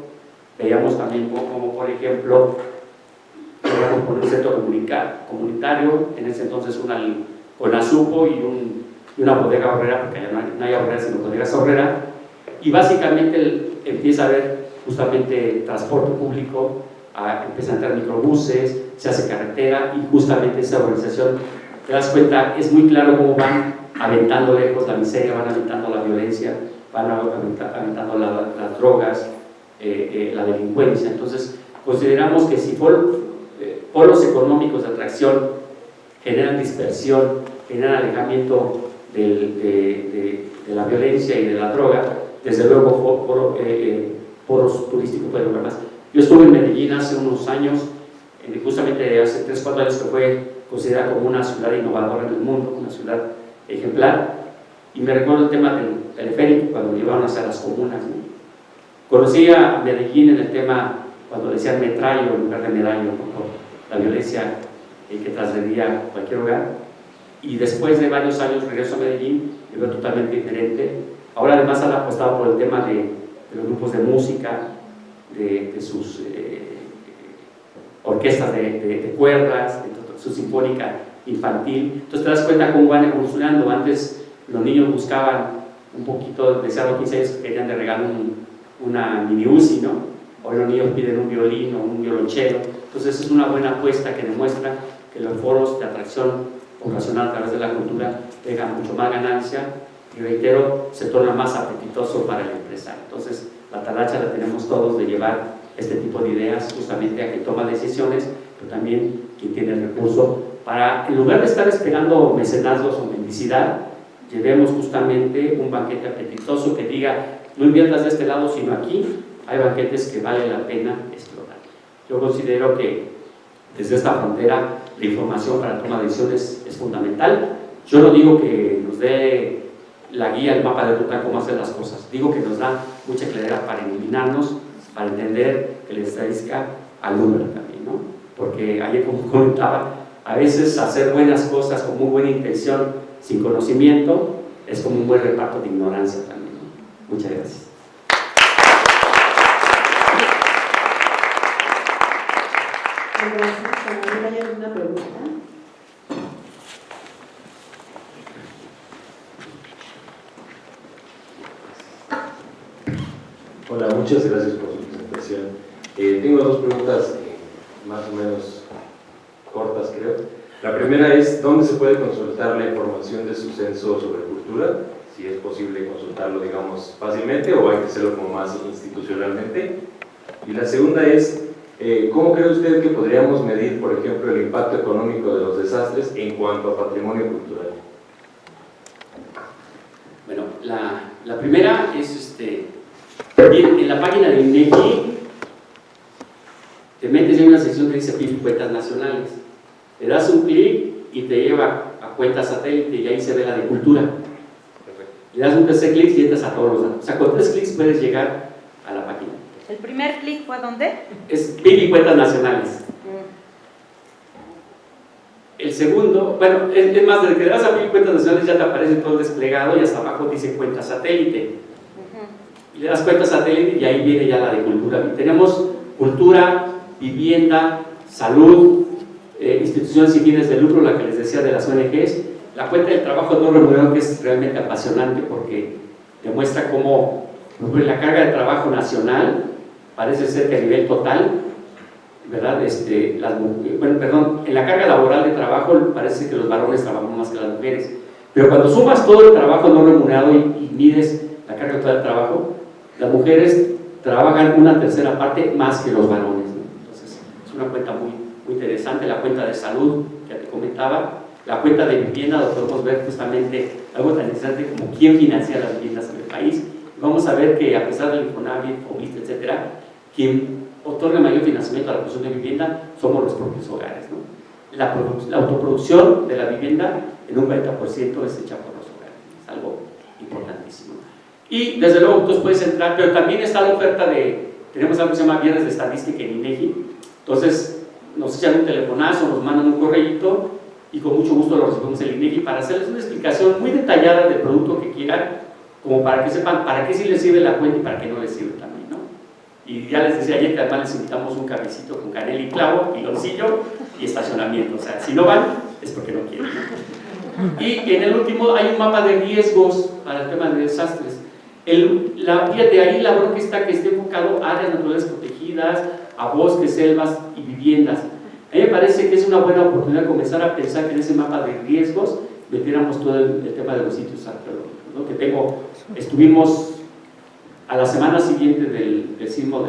Veíamos también como por ejemplo, queríamos poner un centro comunitario, en ese entonces con Azupo y una bodega horrera, porque ya no hay horrera sino bodegas horrera, y básicamente empieza a haber justamente transporte público, empiezan a entrar microbuses, se hace carretera, y justamente esa organización, te das cuenta, es muy claro cómo van aventando lejos la miseria, van aventando la violencia, van aventando las drogas, la delincuencia. Entonces, consideramos que si polos económicos de atracción generan dispersión, generan alejamiento de la violencia y de la droga, desde luego polos turísticos pueden lograr más. Yo estuve en Medellín hace unos años, justamente hace 3-4 años, que fue considerada como una ciudad innovadora en el mundo, una ciudad ejemplar, y me recuerdo el tema del teleférico cuando llevaban hacia las comunas, ¿no? Conocí a Medellín en el tema cuando decían metrallo en lugar de medallo, por la violencia que trascendía cualquier hogar, y después de varios años regreso a Medellín y veo totalmente diferente. Ahora además han apostado por el tema de los grupos de música, de sus orquestas de cuerdas, de su sinfónica infantil. Entonces te das cuenta cómo van evolucionando. Antes los niños buscaban un poquito, desde los 15 años querían de regalo una mini Uzi, ¿no? Hoy los niños piden un violín o un violonchelo. Entonces es una buena apuesta que demuestra que los foros de atracción poblacional a través de la cultura tengan mucho más ganancia, y reitero, se torna más apetitoso para el empresario. Entonces la talacha la tenemos todos de llevar este tipo de ideas justamente a quien toma decisiones, pero también quien tiene el recurso para, en lugar de estar esperando mecenazgos o mendicidad, llevemos justamente un banquete apetitoso que diga, no inviertas de este lado sino aquí, hay banquetes que vale la pena explorar. Yo considero que desde esta frontera la información para la toma de decisiones es fundamental. Yo no digo que nos dé la guía, el mapa de ruta, cómo hacer las cosas, digo que nos da mucha claridad para iluminarnos, para entender que la estadística alumbra también, ¿no? Porque ayer, como comentaba, a veces hacer buenas cosas con muy buena intención, sin conocimiento, es como un buen reparto de ignorancia también, ¿no? Muchas gracias. Gracias. ¿Hay alguna pregunta? Hola, muchas gracias por su presentación. Tengo dos preguntas más o menos cortas, creo. La primera es, ¿dónde se puede consultar la información de su censo sobre cultura? Si es posible consultarlo, digamos, fácilmente o hay que hacerlo como más institucionalmente. Y la segunda es, ¿cómo cree usted que podríamos medir, por ejemplo, el impacto económico de los desastres en cuanto a patrimonio cultural? Bueno, la primera es en la página de INEGI te metes en una sección que dice PIB y cuentas nacionales, le das un clic y te lleva a cuentas satélite y ahí se ve la de cultura. Le das un tercer clic y entras a todos los datos. O sea, con 3 clics puedes llegar a la página. ¿El primer clic fue a dónde? Es PIB y cuentas nacionales. El segundo, bueno, es más, desde que le das a PIB y cuentas nacionales ya te aparece todo el desplegado y hasta abajo dice cuentas satélite. Y le das cuentas satélite y ahí viene ya la de cultura. Y tenemos cultura, vivienda, salud, instituciones sin fines de lucro, la que les decía de las ONGs, la cuenta del trabajo no remunerado, que es realmente apasionante porque demuestra cómo la carga de trabajo nacional parece ser que a nivel total, ¿verdad? En la carga laboral de trabajo parece que los varones trabajan más que las mujeres, pero cuando sumas todo el trabajo no remunerado y mides la carga total del trabajo, las mujeres trabajan una tercera parte más que los varones, ¿no? Entonces es una cuenta muy interesante. La cuenta de salud que te comentaba, la cuenta de vivienda, donde podemos ver justamente algo tan interesante como quién financia las viviendas en el país. Vamos a ver que a pesar del Infonavit, FOBIST, etcétera, quien otorga mayor financiamiento a la producción de vivienda somos los propios hogares, ¿no? La autoproducción de la vivienda en un 40% es hecha por los hogares, es algo importantísimo. Y desde luego tú puedes entrar, pero también está la oferta tenemos algo que se llama Viernes de Estadística en INEGI, entonces nos echan un telefonazo, nos mandan un correíto y con mucho gusto lo recibimos en INEGI para hacerles una explicación muy detallada del producto que quieran, como para que sepan para qué sí les sirve la cuenta y para qué no les sirve también, ¿no? Y ya les decía ayer que además les invitamos un cafecito con canela y clavo, piloncillo y estacionamiento, o sea, si no van es porque no quieren, ¿no? Y en el último hay un mapa de riesgos para el tema de desastres. Fíjate, ahí la bronca está que esté enfocado a áreas naturales protegidas, a bosques, selvas y viviendas. A mí me parece que es una buena oportunidad comenzar a pensar que en ese mapa de riesgos metiéramos todo el tema de los sitios arqueológicos, ¿no? Que estuvimos a la semana siguiente del sismo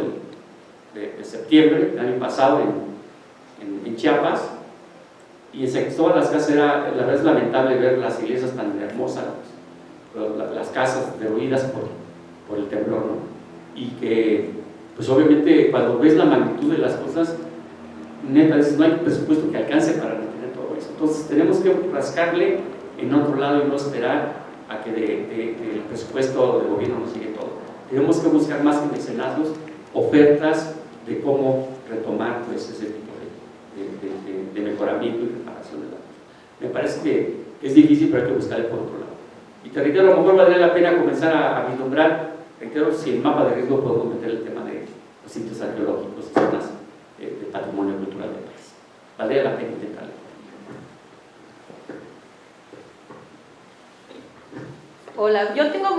de septiembre del año pasado en Chiapas, y en San Cristóbal las Casas la verdad es lamentable ver las iglesias tan hermosas, las casas derruidas por el temblor, ¿no? Y que pues obviamente cuando ves la magnitud de las cosas, neta, no hay presupuesto que alcance para mantener todo eso. Entonces tenemos que rascarle en otro lado y no esperar a que del presupuesto del gobierno nos llegue todo. Tenemos que buscar más que mecenazgos, ofertas de cómo retomar pues, ese tipo de mejoramiento y reparación de datos. Me parece que es difícil, pero hay que buscarle por otro lado. Y te reitero, a lo mejor valdría la pena comenzar a vislumbrar, reitero, si en el mapa de riesgo podemos meter el tema de los sitios arqueológicos y zonas de patrimonio cultural del país. Valdría la pena intentarlo. Hola, yo tengo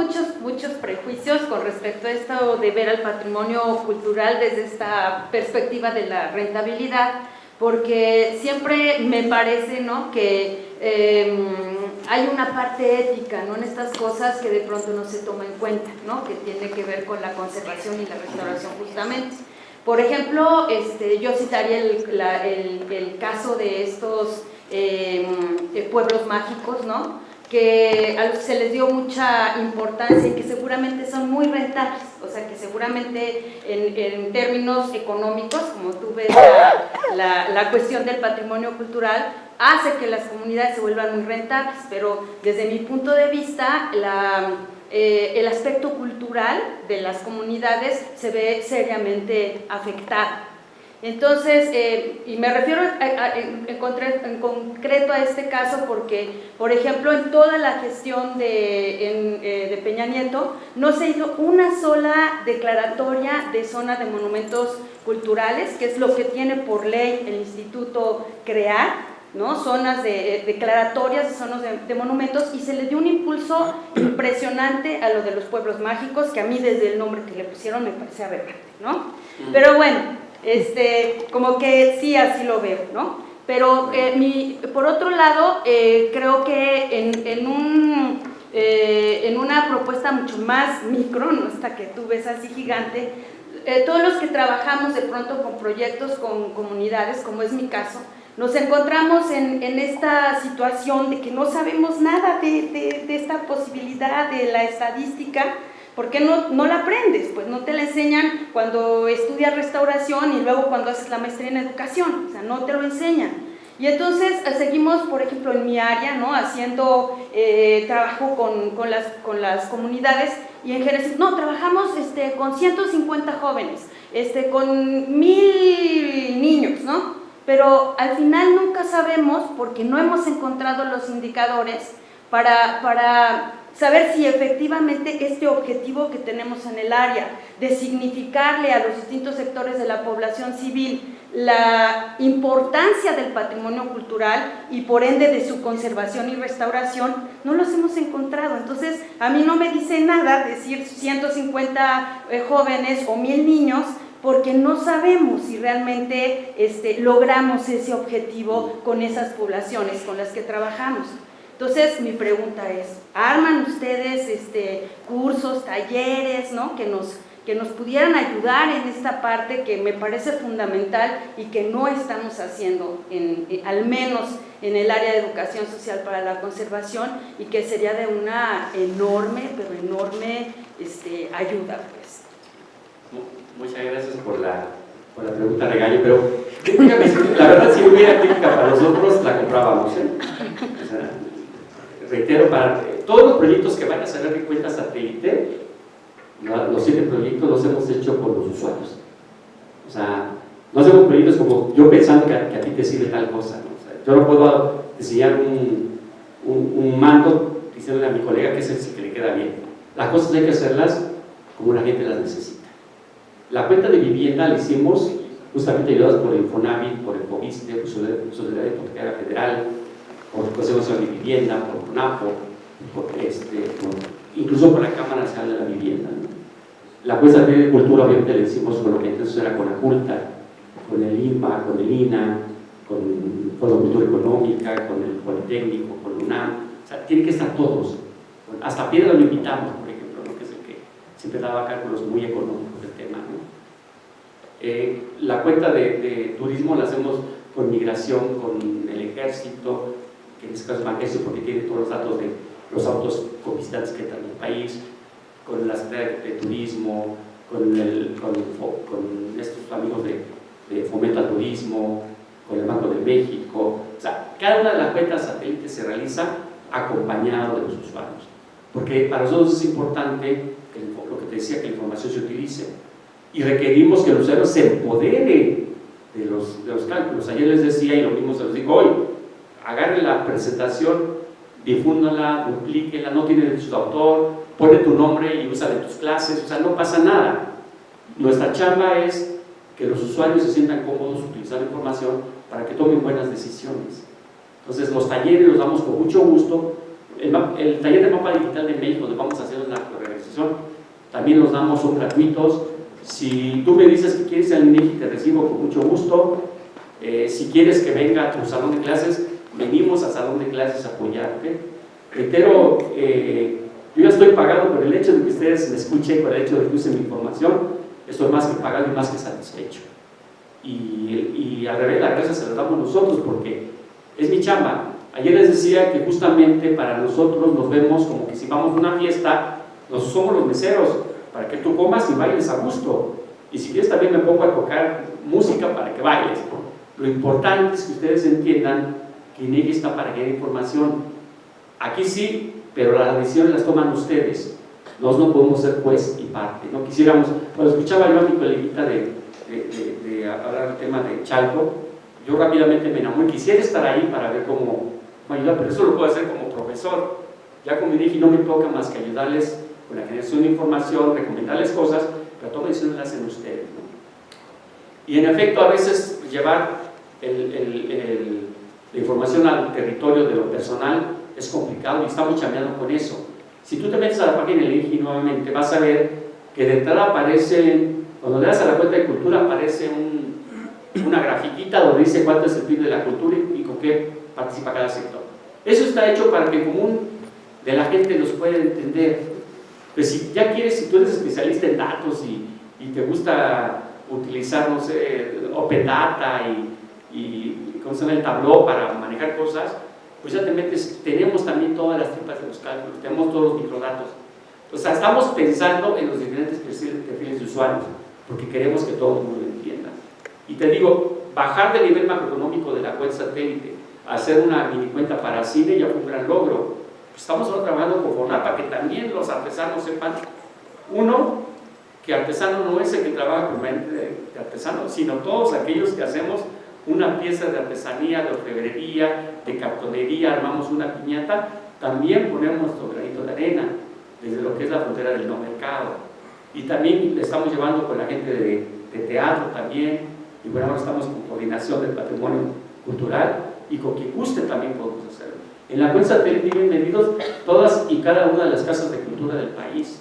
muchos prejuicios con respecto a esto de ver al patrimonio cultural desde esta perspectiva de la rentabilidad, porque siempre me parece, ¿no?, que hay una parte ética, ¿no?, en estas cosas que de pronto no se toma en cuenta, ¿no?, que tiene que ver con la conservación y la restauración justamente. Por ejemplo, yo citaría el caso de estos pueblos mágicos, ¿no?, que a los que se les dio mucha importancia y que seguramente son muy rentables, o sea que seguramente en términos económicos, como tú ves la cuestión del patrimonio cultural, hace que las comunidades se vuelvan muy rentables, pero desde mi punto de vista el aspecto cultural de las comunidades se ve seriamente afectado. Entonces, y me refiero en concreto a este caso porque, por ejemplo, en toda la gestión de Peña Nieto no se hizo una sola declaratoria de zona de monumentos culturales, que es lo que tiene por ley el instituto crear, ¿no? Zonas declaratorias de zonas de monumentos, y se le dio un impulso impresionante a lo de los pueblos mágicos, que a mí desde el nombre que le pusieron me parece aberrante, ¿no? Pero bueno, como que sí, así lo veo, ¿no? Pero por otro lado, creo que en una propuesta mucho más micro, no esta que tú ves así gigante, todos los que trabajamos de pronto con proyectos, con comunidades, como es mi caso, nos encontramos en esta situación de que no sabemos nada de esta posibilidad de la estadística. ¿Por qué no la aprendes? Pues no te la enseñan cuando estudias restauración y luego cuando haces la maestría en educación, o sea, no te lo enseñan. Y entonces seguimos, por ejemplo, en mi área, ¿no? Haciendo trabajo con las comunidades, y en Génesis, no, trabajamos con 150 jóvenes, con 1000 niños, ¿no? Pero al final nunca sabemos, porque no hemos encontrado los indicadores para saber si efectivamente este objetivo que tenemos en el área de significarle a los distintos sectores de la población civil la importancia del patrimonio cultural y por ende de su conservación y restauración, no los hemos encontrado. Entonces, a mí no me dice nada decir 150 jóvenes o 1000 niños, porque no sabemos si realmente logramos ese objetivo con esas poblaciones con las que trabajamos. Entonces, mi pregunta es, ¿arman ustedes cursos, talleres, ¿no? que nos pudieran ayudar en esta parte que me parece fundamental y que no estamos haciendo, al menos en el área de educación social para la conservación, y que sería de una enorme, pero enorme ayuda, pues? Muchas gracias por la pregunta, Regaño, pero la verdad, si hubiera crítica para nosotros, la comprábamos, ¿eh? O sea, reitero, para todos los proyectos que van a salir de cuenta satélite, los 7 proyectos los hemos hecho con los usuarios. O sea, no hacemos proyectos como yo pensando que a ti te sirve tal cosa, ¿no? O sea, yo no puedo diseñar un mando diciéndole a mi colega que es el que le queda bien. Las cosas hay que hacerlas como la gente las necesita. La cuenta de vivienda la hicimos justamente ayudados por el Infonavit, por el FOBISTE, por Sociedad Hipotecaria Federal, por el Consejo Nacional de Vivienda, por CONAPO, incluso por la Cámara Nacional de la Vivienda, ¿no? La cuesta de cultura obviamente la hicimos con lo que entonces era con ACULTA, con el INPA, con el INA, con la Cultura Económica, con el Politécnico, con la UNAM. O sea, tienen que estar todos. Hasta Piedra lo invitamos, por ejemplo, ¿no? Que es el que siempre daba cálculos muy económicos del tema, ¿no? La cuenta de turismo la hacemos con migración, con el ejército, que en este caso es Banqueso porque tiene todos los datos de los autos con visitantes que entran en el país, con la Secretaría de Turismo, con estos amigos de Fomento al Turismo, con el Banco de México. O sea, cada una de las cuentas satélites se realiza acompañado de los usuarios, porque para nosotros es importante lo que te decía, que la información se utilice, y requerimos que el usuario se empodere de los cálculos. Ayer les decía, y lo mismo se los digo hoy, agarre la presentación, difúndala, duplíquela, no tiene derechos de autor, pone tu nombre y úsala en tus clases, o sea, no pasa nada. Nuestra chamba es que los usuarios se sientan cómodos utilizando información para que tomen buenas decisiones. Entonces, los talleres los damos con mucho gusto. El taller de mapa digital de México, donde vamos a hacer una organización, también los damos, son gratuitos. Si tú me dices que quieres ir al INEGI, te recibo con mucho gusto. Si quieres que venga a tu salón de clases, venimos al salón de clases a apoyarte. Reitero, yo ya estoy pagado por el hecho de que ustedes me escuchen, por el hecho de que usen mi información. Estoy más que pagado y más que satisfecho. Y al revés, la gracia se la damos nosotros porque es mi chamba. Ayer les decía que justamente para nosotros nos vemos como que si vamos a una fiesta, nosotros somos los meseros, para que tú comas y bailes a gusto. Y si quieres también me pongo a tocar música para que bailes. Lo importante es que ustedes entiendan que INEGI está para que haya información. Aquí sí, pero las decisiones las toman ustedes. Nosotros no podemos ser juez y parte. No quisiéramos, cuando escuchaba yo a mi coleguita de hablar del tema de Chalco, yo rápidamente me enamoré, quisiera estar ahí para ver cómo ayudar, pero eso lo puedo hacer como profesor. Ya como dije, no me toca más que ayudarles con la generación de información, recomendarles cosas, pero todas las decisiones las hacen ustedes, ¿no? Y en efecto, a veces llevar la información al territorio de lo personal es complicado y estamos chambeando con eso. Si tú te metes a la página del INEGI nuevamente, vas a ver que de entrada aparece, cuando le das a la cuenta de cultura, aparece una grafiquita donde dice cuánto es el PIB de la cultura y con qué participa cada sector. Eso está hecho para que el común de la gente los pueda entender. Pues si ya quieres, si tú eres especialista en datos y te gusta utilizar, no sé, Open Data y ¿cómo se llama? El Tableau para manejar cosas, pues ya te metes. Tenemos también todas las tripas de los cálculos, tenemos todos los microdatos. O sea, estamos pensando en los diferentes perfiles de usuarios, porque queremos que todo el mundo lo entienda. Y te digo, bajar del nivel macroeconómico de la web satélite, hacer una mini cuenta para cine ya fue un gran logro. Estamos ahora trabajando con FONAR para que también los artesanos sepan, uno, que artesano no es el que trabaja permanente de artesano, sino todos aquellos que hacemos una pieza de artesanía, de orfebrería, de cartonería, armamos una piñata, también ponemos nuestro granito de arena, desde lo que es la frontera del no mercado. Y también le estamos llevando con la gente de teatro también, y bueno, ahora estamos con coordinación del patrimonio cultural, y con quien guste también podemos hacerlo. En la web satélite vienen medidos todas y cada una de las casas de cultura del país,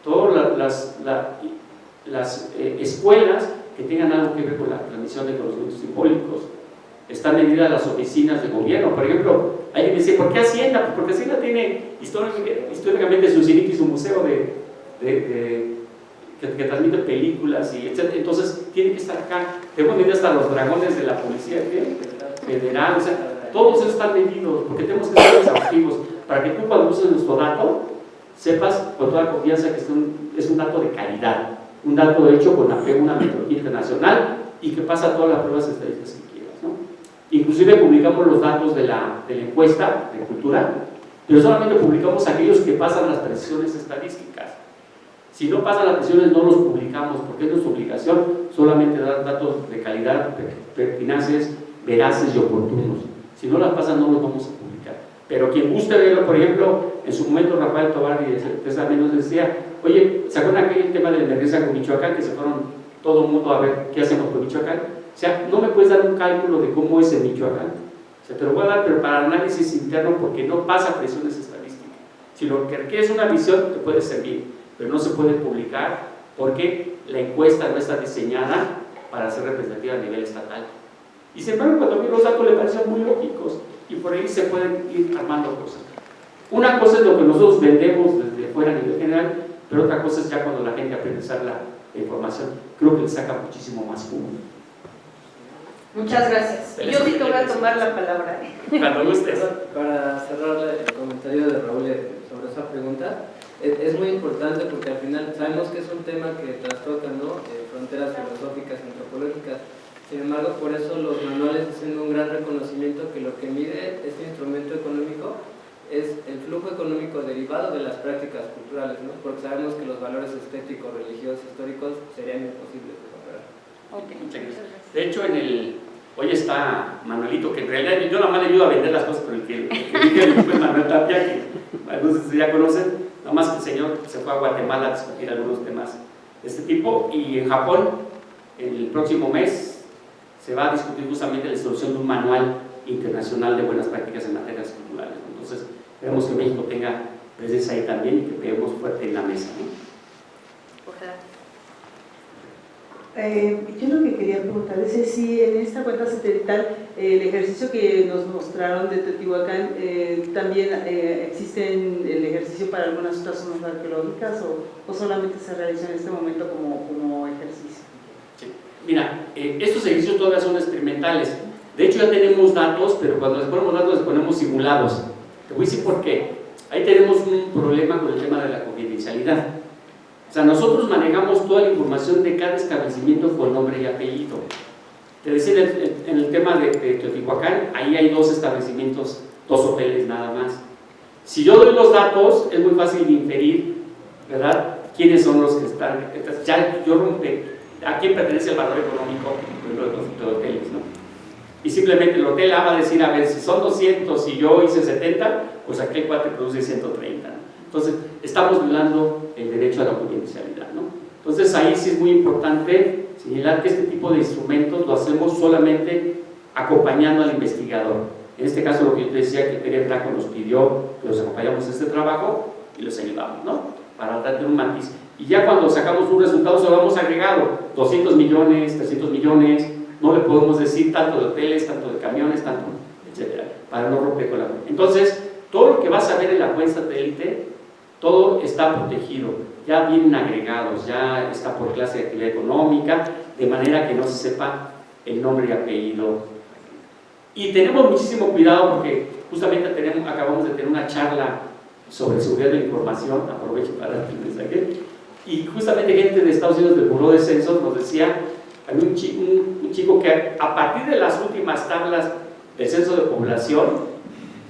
todas las escuelas que tengan algo que ver con la transmisión de conocimientos simbólicos. Están medidas las oficinas de gobierno. Por ejemplo, alguien dice, ¿por qué Hacienda? Porque Hacienda tiene históricamente su CINIC y su museo que transmite películas, y etc. Entonces, tiene que estar acá. Tenemos medidas hasta los dragones de la Policía Federal, o sea, todos esos están medidos, porque tenemos que ser exhaustivos, para que tú cuando uses nuestro dato, sepas con toda confianza que es un dato de calidad, un dato hecho con apego a una metodología internacional y que pasa todas las pruebas estadísticas que quieras, ¿no? Inclusive publicamos los datos de la encuesta de cultura, pero solamente publicamos aquellos que pasan las presiones estadísticas. Si no pasan las presiones no los publicamos, porque es nuestra obligación solamente dar datos de calidad, pertinaces, veraces y oportunos. Si no las pasan no los vamos a publicar. Pero quien guste verlo, por ejemplo, en su momento Rafael Tobar y César nos decía, oye, ¿se acuerdan aquel tema de la emergencia con Michoacán, que se fueron todo el mundo a ver qué hacemos con Michoacán? O sea, no me puedes dar un cálculo de cómo es en Michoacán. O sea, te lo voy a dar, pero para análisis interno, porque no pasa presiones estadísticas. Si lo que requieres una visión, te puede servir, pero no se puede publicar porque la encuesta no está diseñada para ser representativa a nivel estatal. Y sin embargo, cuando vi los datos le parecieron muy lógicos y por ahí se pueden ir armando cosas. Una cosa es lo que nosotros vendemos desde fuera a nivel general, pero otra cosa es ya cuando la gente aprende a usar la información. Creo que le saca muchísimo más jugo. Muchas gracias. Yo sí te voy a tomar la palabra. Cuando gustes. Para cerrar el comentario de Raúl sobre esa pregunta, es muy importante porque al final sabemos que es un tema que trastoca, ¿no? Fronteras filosóficas, antropológicas. Sin embargo, por eso los manuales hacen un gran reconocimiento que lo que mide este instrumento económico es el flujo económico derivado de las prácticas culturales, ¿no? Porque sabemos que los valores estéticos, religiosos, históricos serían imposibles de lograr. Okay. De hecho, hoy está Manuelito, que en realidad yo nada más le ayudo a vender las cosas, pero el que dije fue Manuel Tapia, que algunos ya conocen, nada más que el señor se fue a Guatemala a discutir algunos temas de este tipo, y en Japón, el próximo mes, se va a discutir justamente la introducción de un manual internacional de buenas prácticas en materias culturales. Entonces, queremos que México tenga presencia ahí también y que peguemos fuerte en la mesa, ¿no? Ojalá. Yo lo que quería preguntar es si en esta cuenta satelital el ejercicio que nos mostraron de Teotihuacán también existe el ejercicio para algunas otras zonas arqueológicas o solamente se realiza en este momento como ejercicio. Sí. Mira, estos ejercicios todavía son experimentales. De hecho ya tenemos datos, pero cuando les ponemos datos les ponemos simulados. Te voy a decir por qué. Ahí tenemos un problema con el tema de la confidencialidad. O sea, nosotros manejamos toda la información de cada establecimiento con nombre y apellido. Te decía en el tema de Teotihuacán, ahí hay 2 establecimientos, 2 hoteles nada más. Si yo doy los datos, es muy fácil de inferir, ¿verdad?, quiénes son los que están. Ya yo rompe a quién pertenece el valor económico de los hoteles, ¿no? Y simplemente el hotel A va a decir, a ver, si son 200 y yo hice 70, pues aquel cuate produce 130, ¿no? Entonces, estamos violando el derecho a la confidencialidad, ¿no? Entonces, ahí sí es muy importante señalar que este tipo de instrumentos lo hacemos solamente acompañando al investigador. En este caso, lo que yo te decía, que Feria Franco nos pidió que los acompañamos en este trabajo y los ayudamos, ¿no?, para darte un matiz. Y ya cuando sacamos un resultado, se lo hemos agregado 200 millones, 300 millones, no le podemos decir tanto de hoteles, tanto de camiones, tanto, etcétera, para no romper con la cuenta. Entonces, todo lo que vas a ver en la cuenta satélite, todo está protegido, ya vienen agregados, ya está por clase de actividad económica, de manera que no se sepa el nombre y apellido. Y tenemos muchísimo cuidado porque justamente acabamos de tener una charla sobre seguridad de la información, aprovecho para dar el mensaje, y justamente gente de Estados Unidos del Buró de Censos nos decía, hay un chico que a partir de las últimas tablas del censo de población,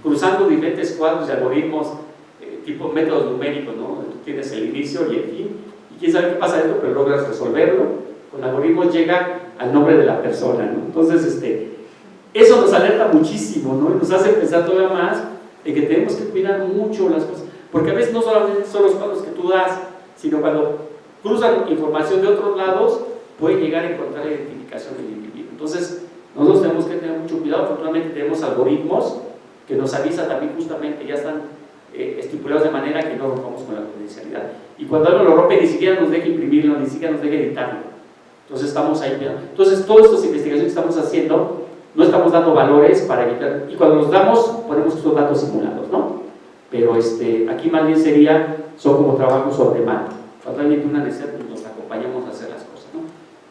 cruzando diferentes cuadros y algoritmos, tipo métodos numéricos, ¿no?, tú tienes el inicio y el fin, y quién sabe qué pasa dentro, pero logras resolverlo, con algoritmos llega al nombre de la persona, ¿no? Entonces, eso nos alerta muchísimo, ¿no?, y nos hace pensar todavía más en que tenemos que cuidar mucho las cosas, porque a veces no solamente son los cuadros que tú das, sino cuando cruzan información de otros lados, puede llegar a encontrar la identificación del individuo. Entonces, nosotros tenemos que tener mucho cuidado. Afortunadamente tenemos algoritmos que nos avisan también, justamente ya están estipulados de manera que no rompamos con la confidencialidad. Y cuando algo lo rompe, ni siquiera nos deja imprimirlo, ni siquiera nos deja editarlo. Entonces estamos ahí. Entonces, todas estas investigaciones que estamos haciendo, no estamos dando valores para evitar, y cuando los damos, ponemos estos datos simulados, ¿no? Pero aquí más bien son como trabajos sobre demanda. Cuando alguien tiene una necesidad, pues nos acompañamos a hacer las cosas, ¿no?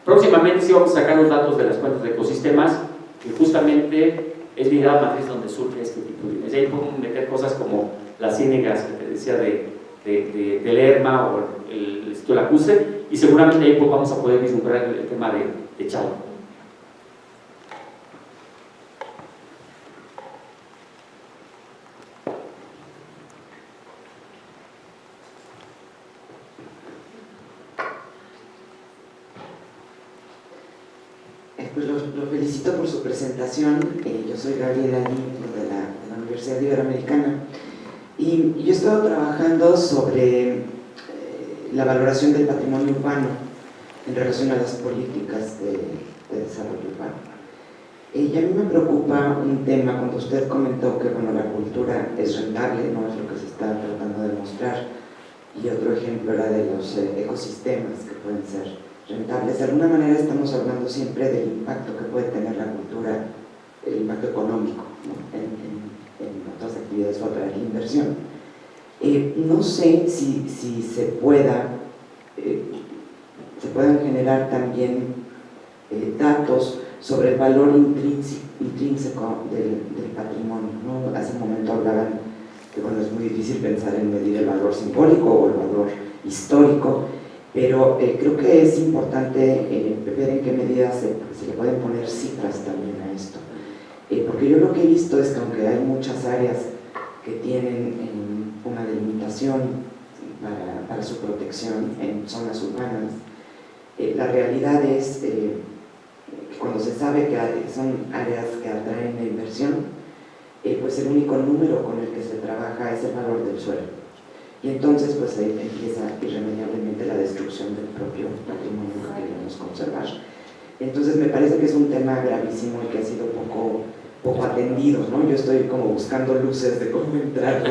Próximamente sí vamos a sacar los datos de las cuentas de ecosistemas, que justamente es la unidad matriz donde surge este tipo de ideas. Ahí podemos meter cosas como las ciénegas que te decía de Lerma o el sitio Lacuse, y seguramente ahí pues vamos a poder vislumbrar el tema de Chalco. Pues lo felicito por su presentación. Yo soy Gabriela Lin, de la Universidad Iberoamericana, y yo he estado trabajando sobre la valoración del patrimonio urbano en relación a las políticas de desarrollo urbano. Y a mí me preocupa un tema cuando usted comentó que bueno, la cultura es rentable, no es lo que se está tratando de mostrar, y otro ejemplo era de los ecosistemas que pueden ser rentables. De alguna manera estamos hablando siempre del impacto que puede tener la cultura, el impacto económico, ¿no?, en otras actividades o atraer inversión. No sé si se puedan generar también datos sobre el valor intrínseco del patrimonio, ¿no? Hace un momento hablaban que bueno, es muy difícil pensar en medir el valor simbólico o el valor histórico, pero creo que es importante ver en qué medida se le pueden poner cifras también a esto, porque yo lo que he visto es que aunque hay muchas áreas que tienen una delimitación para su protección en zonas urbanas, la realidad es que cuando se sabe que son áreas que atraen la inversión, pues el único número con el que se trabaja es el valor del suelo. Y entonces pues ahí empieza irremediablemente la destrucción del propio patrimonio que queremos conservar. Entonces me parece que es un tema gravísimo y que ha sido poco atendido, ¿no? Yo estoy como buscando luces de cómo entrar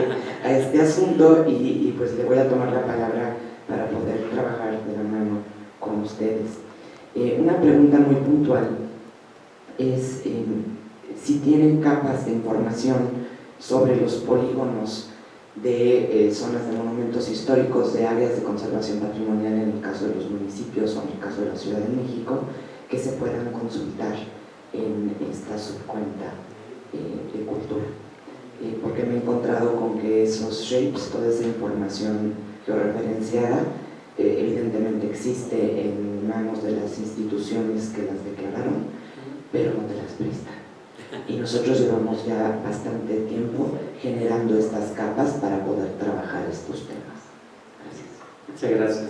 a este asunto y pues le voy a tomar la palabra para poder trabajar de la mano con ustedes. Una pregunta muy puntual es si tienen capas de información sobre los polígonos de zonas de monumentos históricos, de áreas de conservación patrimonial en el caso de los municipios o en el caso de la Ciudad de México, que se puedan consultar en esta subcuenta de cultura. Porque me he encontrado con que esos shapes, toda esa información georreferenciada, evidentemente existe en manos de las instituciones que las declararon, pero no te las prestan. Y nosotros llevamos ya bastante tiempo generando estas capas para poder trabajar estos temas. Gracias. Muchas gracias.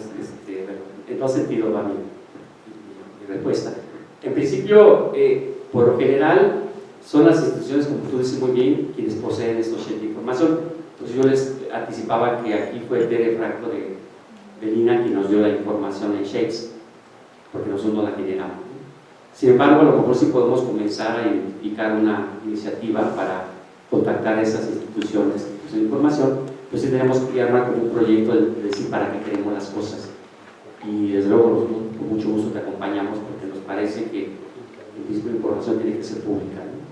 En todo sentido va mi respuesta. En principio, por lo general, son las instituciones, como tú dices muy bien, quienes poseen estos shapes de información. Entonces yo les anticipaba que aquí fue Tere Franco de Lina quien nos dio la información en shapes, porque nosotros no la generamos. Sin embargo, a lo mejor sí podemos comenzar a identificar una iniciativa para contactar a esas instituciones de información, pues sí tenemos que armar como un proyecto de decir para qué queremos las cosas. Y desde luego nosotros con mucho gusto te acompañamos porque nos parece que el mismo información tiene que ser pública, ¿no?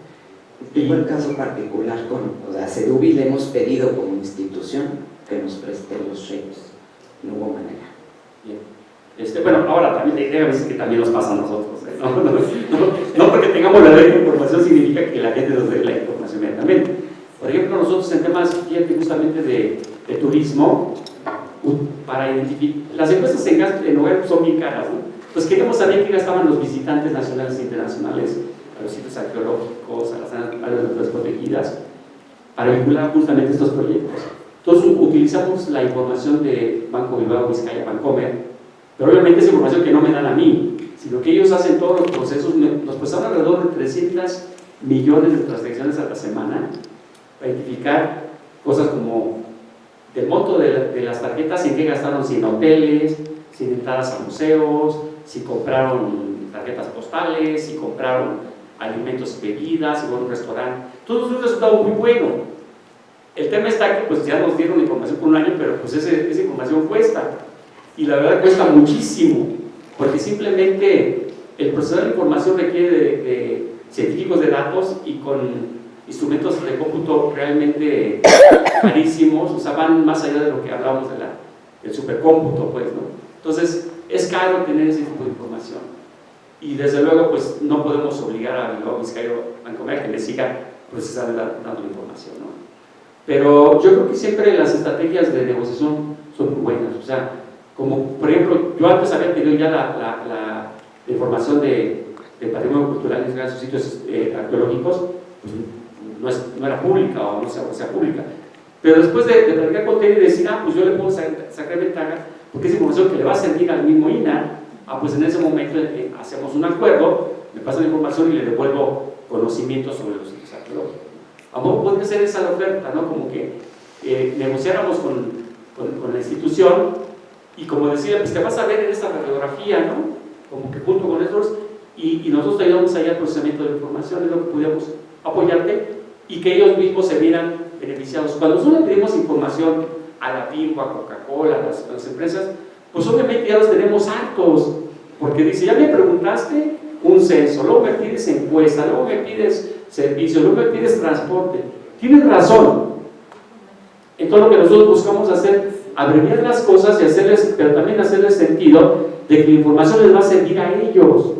Tengo el caso particular con, o sea, CEDUBI le hemos pedido como institución que nos preste los shapes, no hubo manera. Bien. Bueno, ahora también la idea es que también nos pasa a nosotros, ¿eh? No porque tengamos la información significa que la gente nos dé la información inmediatamente. Por ejemplo, nosotros en temas, fíjate, justamente de turismo, para identificar, las encuestas en hogar son bien caras, ¿no? Pues queríamos saber qué gastaban los visitantes nacionales e internacionales a los sitios arqueológicos, a las áreas naturales protegidas, para vincular justamente estos proyectos. Entonces utilizamos la información de Banco Bilbao Vizcaya Bancomer, pero obviamente es información que no me dan a mí, sino que ellos hacen todos los procesos. Nos pasaron alrededor de 300 millones de transacciones a la semana para identificar cosas como del monto de las tarjetas, en qué gastaron, si en hoteles, si en entradas a museos, si compraron tarjetas postales, si compraron alimentos y bebidas, si fueron a un restaurante. Todo es un resultado muy bueno. El tema está que pues ya nos dieron la información por un año, pero pues esa información cuesta, y la verdad cuesta muchísimo, porque simplemente el procesar la información requiere de científicos de datos y con instrumentos de cómputo realmente carísimos, o sea, van más allá de lo que hablábamos del supercómputo, pues, ¿no? Entonces, es caro tener ese tipo de información. Y desde luego, pues, no podemos obligar a Bilbao Vizcaya Bancomer a que le siga procesando dando información, ¿no? Pero yo creo que siempre las estrategias de negociación son muy buenas, o sea, como por ejemplo, yo antes había tenido ya la información de patrimonio cultural en esos sitios arqueológicos, pues no era pública o no sea pública. Pero después de platicar con Tere y decir, pues yo le puedo sacar ventaja, porque es información que le va a servir al mismo INAH, pues en ese momento hacemos un acuerdo, me pasa la información y le devuelvo conocimientos sobre los sitios arqueológicos. A lo mejor podría ser esa la oferta, ¿no? Como que negociáramos con la institución, y como decía, pues te vas a ver en esta radiografía, ¿no? Como que junto con nosotros, y nosotros te ayudamos allá al procesamiento de la información, es lo que pudiéramos apoyarte, y que ellos mismos se vieran beneficiados. Cuando nosotros le pedimos información a la Bimbo, a Coca-Cola, a las empresas, pues obviamente ya los tenemos hartos, porque dice, ya me preguntaste un censo, luego me pides encuesta, luego me pides servicio, luego me pides transporte. Tienen razón. Entonces lo que nosotros buscamos hacer, abreviar las cosas y hacerles, pero también hacerles sentido de que la información les va a servir a ellos,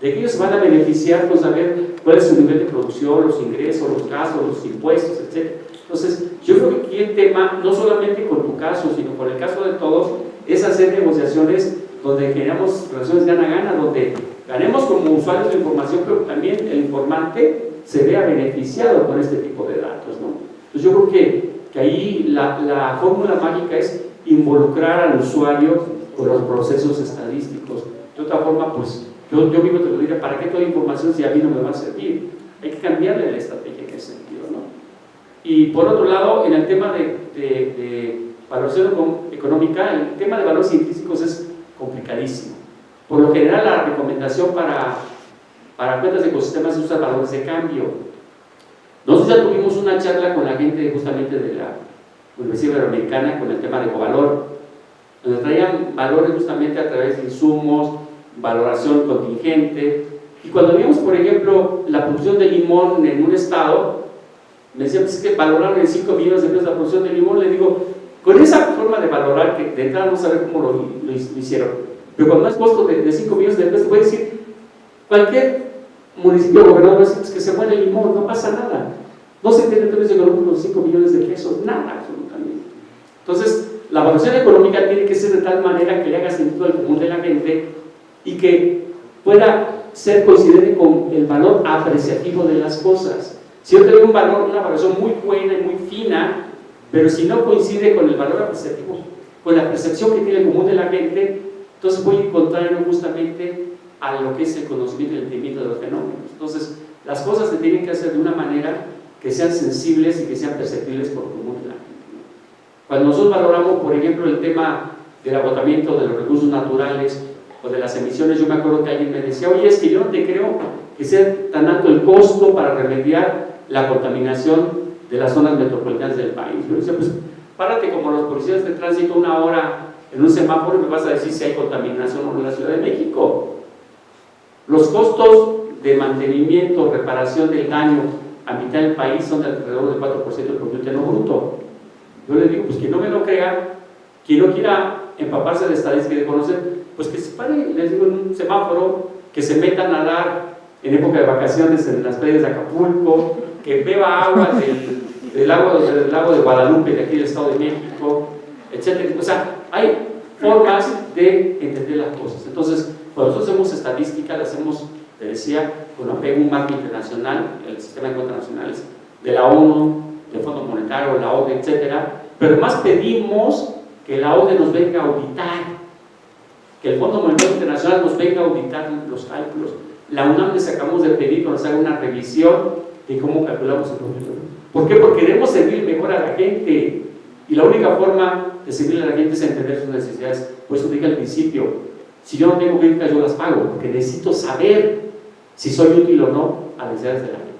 de que ellos se van a beneficiar con saber cuál es su nivel de producción, los ingresos, los gastos, los impuestos, etc. Entonces, yo creo que aquí el tema, no solamente con tu caso, sino con el caso de todos, es hacer negociaciones donde generamos relaciones gana-gana, donde ganemos como usuarios de información, pero también el informante se vea beneficiado con este tipo de datos, ¿no? Entonces, yo creo que ahí la fórmula mágica es involucrar al usuario con los procesos estadísticos. De otra forma, pues, yo mismo te lo diría, ¿para qué toda información si a mí no me va a servir? Hay que cambiarle la estrategia en ese sentido, ¿no? Y por otro lado, en el tema de valoración económica, el tema de valores científicos es complicadísimo. Por lo general, la recomendación para cuentas de ecosistemas es usar valores de cambio. Nosotros ya tuvimos una charla con la gente justamente de la Universidad Iberoamericana con el tema de covalor, donde traían valores justamente a través de insumos, valoración contingente, y cuando vimos, por ejemplo, la producción de limón en un estado, me decían, pues es que valoraron en 5 millones de pesos la producción de limón. Le digo, con esa forma de valorar, que de entrada no saber cómo lo hicieron, pero cuando es costo de 5 millones de pesos, puede decir, cualquier municipio gobernador es que se muere el limón, no pasa nada. No se tiene términos económicos 5 millones de pesos, nada absolutamente. Entonces, la evaluación económica tiene que ser de tal manera que le haga sentido al común de la gente y que pueda ser coincidente con el valor apreciativo de las cosas. Si yo tengo un valor, una evaluación muy buena y muy fina, pero si no coincide con el valor apreciativo, con la percepción que tiene el común de la gente, entonces voy contrario justamente a lo que es el conocimiento y el entendimiento de los fenómenos. Entonces, las cosas se tienen que hacer de una manera que sean sensibles y que sean perceptibles por el común de la gente. Cuando nosotros valoramos, por ejemplo, el tema del agotamiento de los recursos naturales o de las emisiones, yo me acuerdo que alguien me decía, oye, es que yo no te creo que sea tan alto el costo para remediar la contaminación de las zonas metropolitanas del país. Yo decía, pues párate como los policías de tránsito 1 hora en un semáforo y me vas a decir si hay contaminación o no en la Ciudad de México. Los costos de mantenimiento, reparación del daño a mitad del país son de alrededor del 4% del Producto Interno Bruto. Yo les digo, pues quien no me lo crea, quien no quiera empaparse de estadísticas y de conocer, pues que se pare, les digo, en un semáforo, que se meta a nadar en época de vacaciones en las playas de Acapulco, que beba agua del lago de Guadalupe, de aquí del Estado de México, etc. O sea, hay formas de entender las cosas. Entonces, cuando nosotros hacemos estadística, la hacemos, te decía, con apego a un marco internacional, el sistema de cuentas nacionales de la ONU, del Fondo Monetario, la OCDE, etcétera, pero además pedimos que la OCDE nos venga a auditar, que el Fondo Monetario Internacional nos venga a auditar los cálculos. La UNAM les acabamos de pedir que nos haga una revisión de cómo calculamos el producto. ¿Por qué? Porque queremos servir mejor a la gente, y la única forma de servirle a la gente es entender sus necesidades. Por eso dije al principio, si yo no tengo críticas, yo las pago, porque necesito saber si soy útil o no a las necesidades de la gente.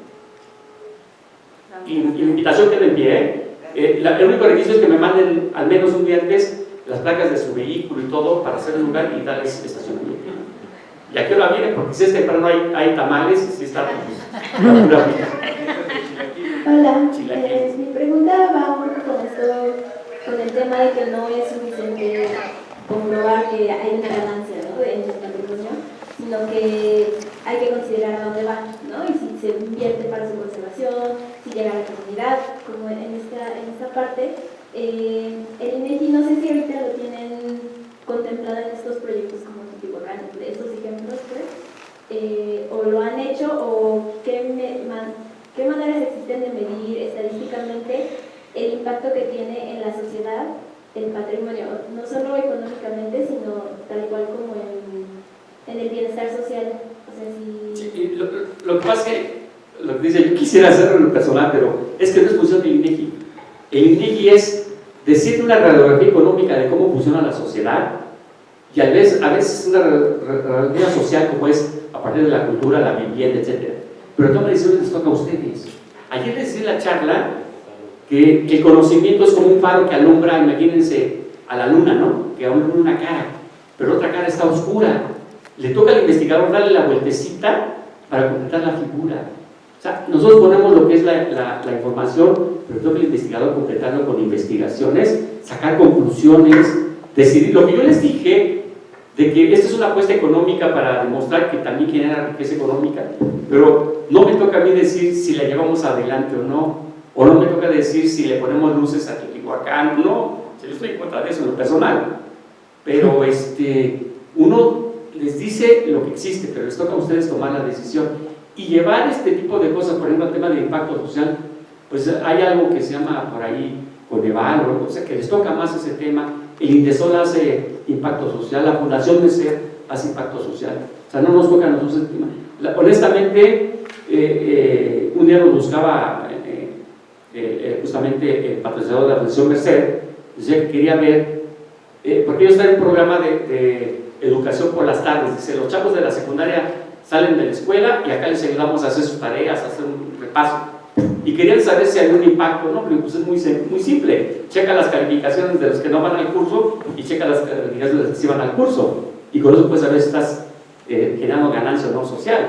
Y la invitación queda en pie, el único requisito es que me manden al menos un día antes las placas de su vehículo y todo para hacer el lugar y darles estacionamiento. ¿Y a qué hora vienen? Porque si es temprano hay tamales y si está Hola, mi pregunta va un poco con esto, con el tema de que no es suficiente comprobar que hay una ganancia, ¿no?, en el patrimonio, sino que hay que considerar a dónde va, ¿no?, y si se invierte para su conservación, si llega a la comunidad, como en esta parte. El INEGI, no sé si ahorita lo tienen contemplado en estos proyectos como Teotihuacán, de estos ejemplos, pues, o lo han hecho, o qué maneras existen de medir estadísticamente el impacto que tiene en la sociedad el patrimonio, no solo económicamente, sino tal cual como en el bienestar social. O sea, si... Sí, lo que pasa es que, lo que dice, yo quisiera hacerlo en lo personal, pero es que no es función del INEGI. El INEGI es decirte una radiografía económica de cómo funciona la sociedad, y a veces una radiografía social como es a partir de la cultura, la vivienda, etc. Pero toma decisiones les toca a ustedes. Ayer les decía en la charla que el conocimiento es como un faro que alumbra, imagínense, a la luna, ¿no?, que alumbra una cara, pero otra cara está oscura. Le toca al investigador darle la vueltecita para completar la figura. O sea, nosotros ponemos lo que es la información, pero toca al investigador completarlo con investigaciones, sacar conclusiones, decidir. Lo que yo les dije, de que esta es una apuesta económica para demostrar que también genera riqueza económica, pero no me toca a mí decir si la llevamos adelante o no me toca decir si le ponemos luces a Teotihuacán, no, yo estoy en contra de eso en lo personal, pero uno les dice lo que existe, pero les toca a ustedes tomar la decisión y llevar este tipo de cosas. Por ejemplo, el tema de impacto social, pues hay algo que se llama por ahí Coneval, o sea, que les toca más ese tema. El Indesol hace impacto social, la Fundación MESER hace impacto social, o sea, no nos toca a nosotros el tema. Honestamente, un día nos buscaba justamente el patrocinador de la Fundación MESER, decía que quería ver, porque ellos traen un programa de educación por las tardes. Dice, los chavos de la secundaria salen de la escuela y acá les ayudamos a hacer sus tareas, a hacer un repaso. Y querían saber si había un impacto, ¿no? Pero pues es muy simple. Checa las calificaciones de los que no van al curso y checa las calificaciones de los que sí van al curso. Y con eso puedes saber si estás generando ganancia o no social.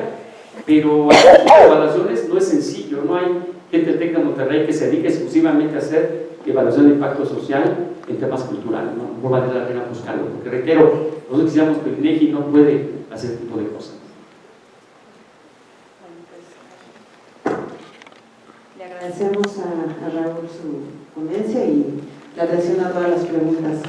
Pero las evaluaciones no es sencillo, no hay gente técnica de Monterrey que se dedique exclusivamente a hacer evaluación de impacto social en temas culturales, no vale la pena buscarlo, porque reitero, nosotros quisiéramos que el INEGI no puede hacer este tipo de cosas. agradecemos a Raúl su ponencia y la atención a todas las preguntas.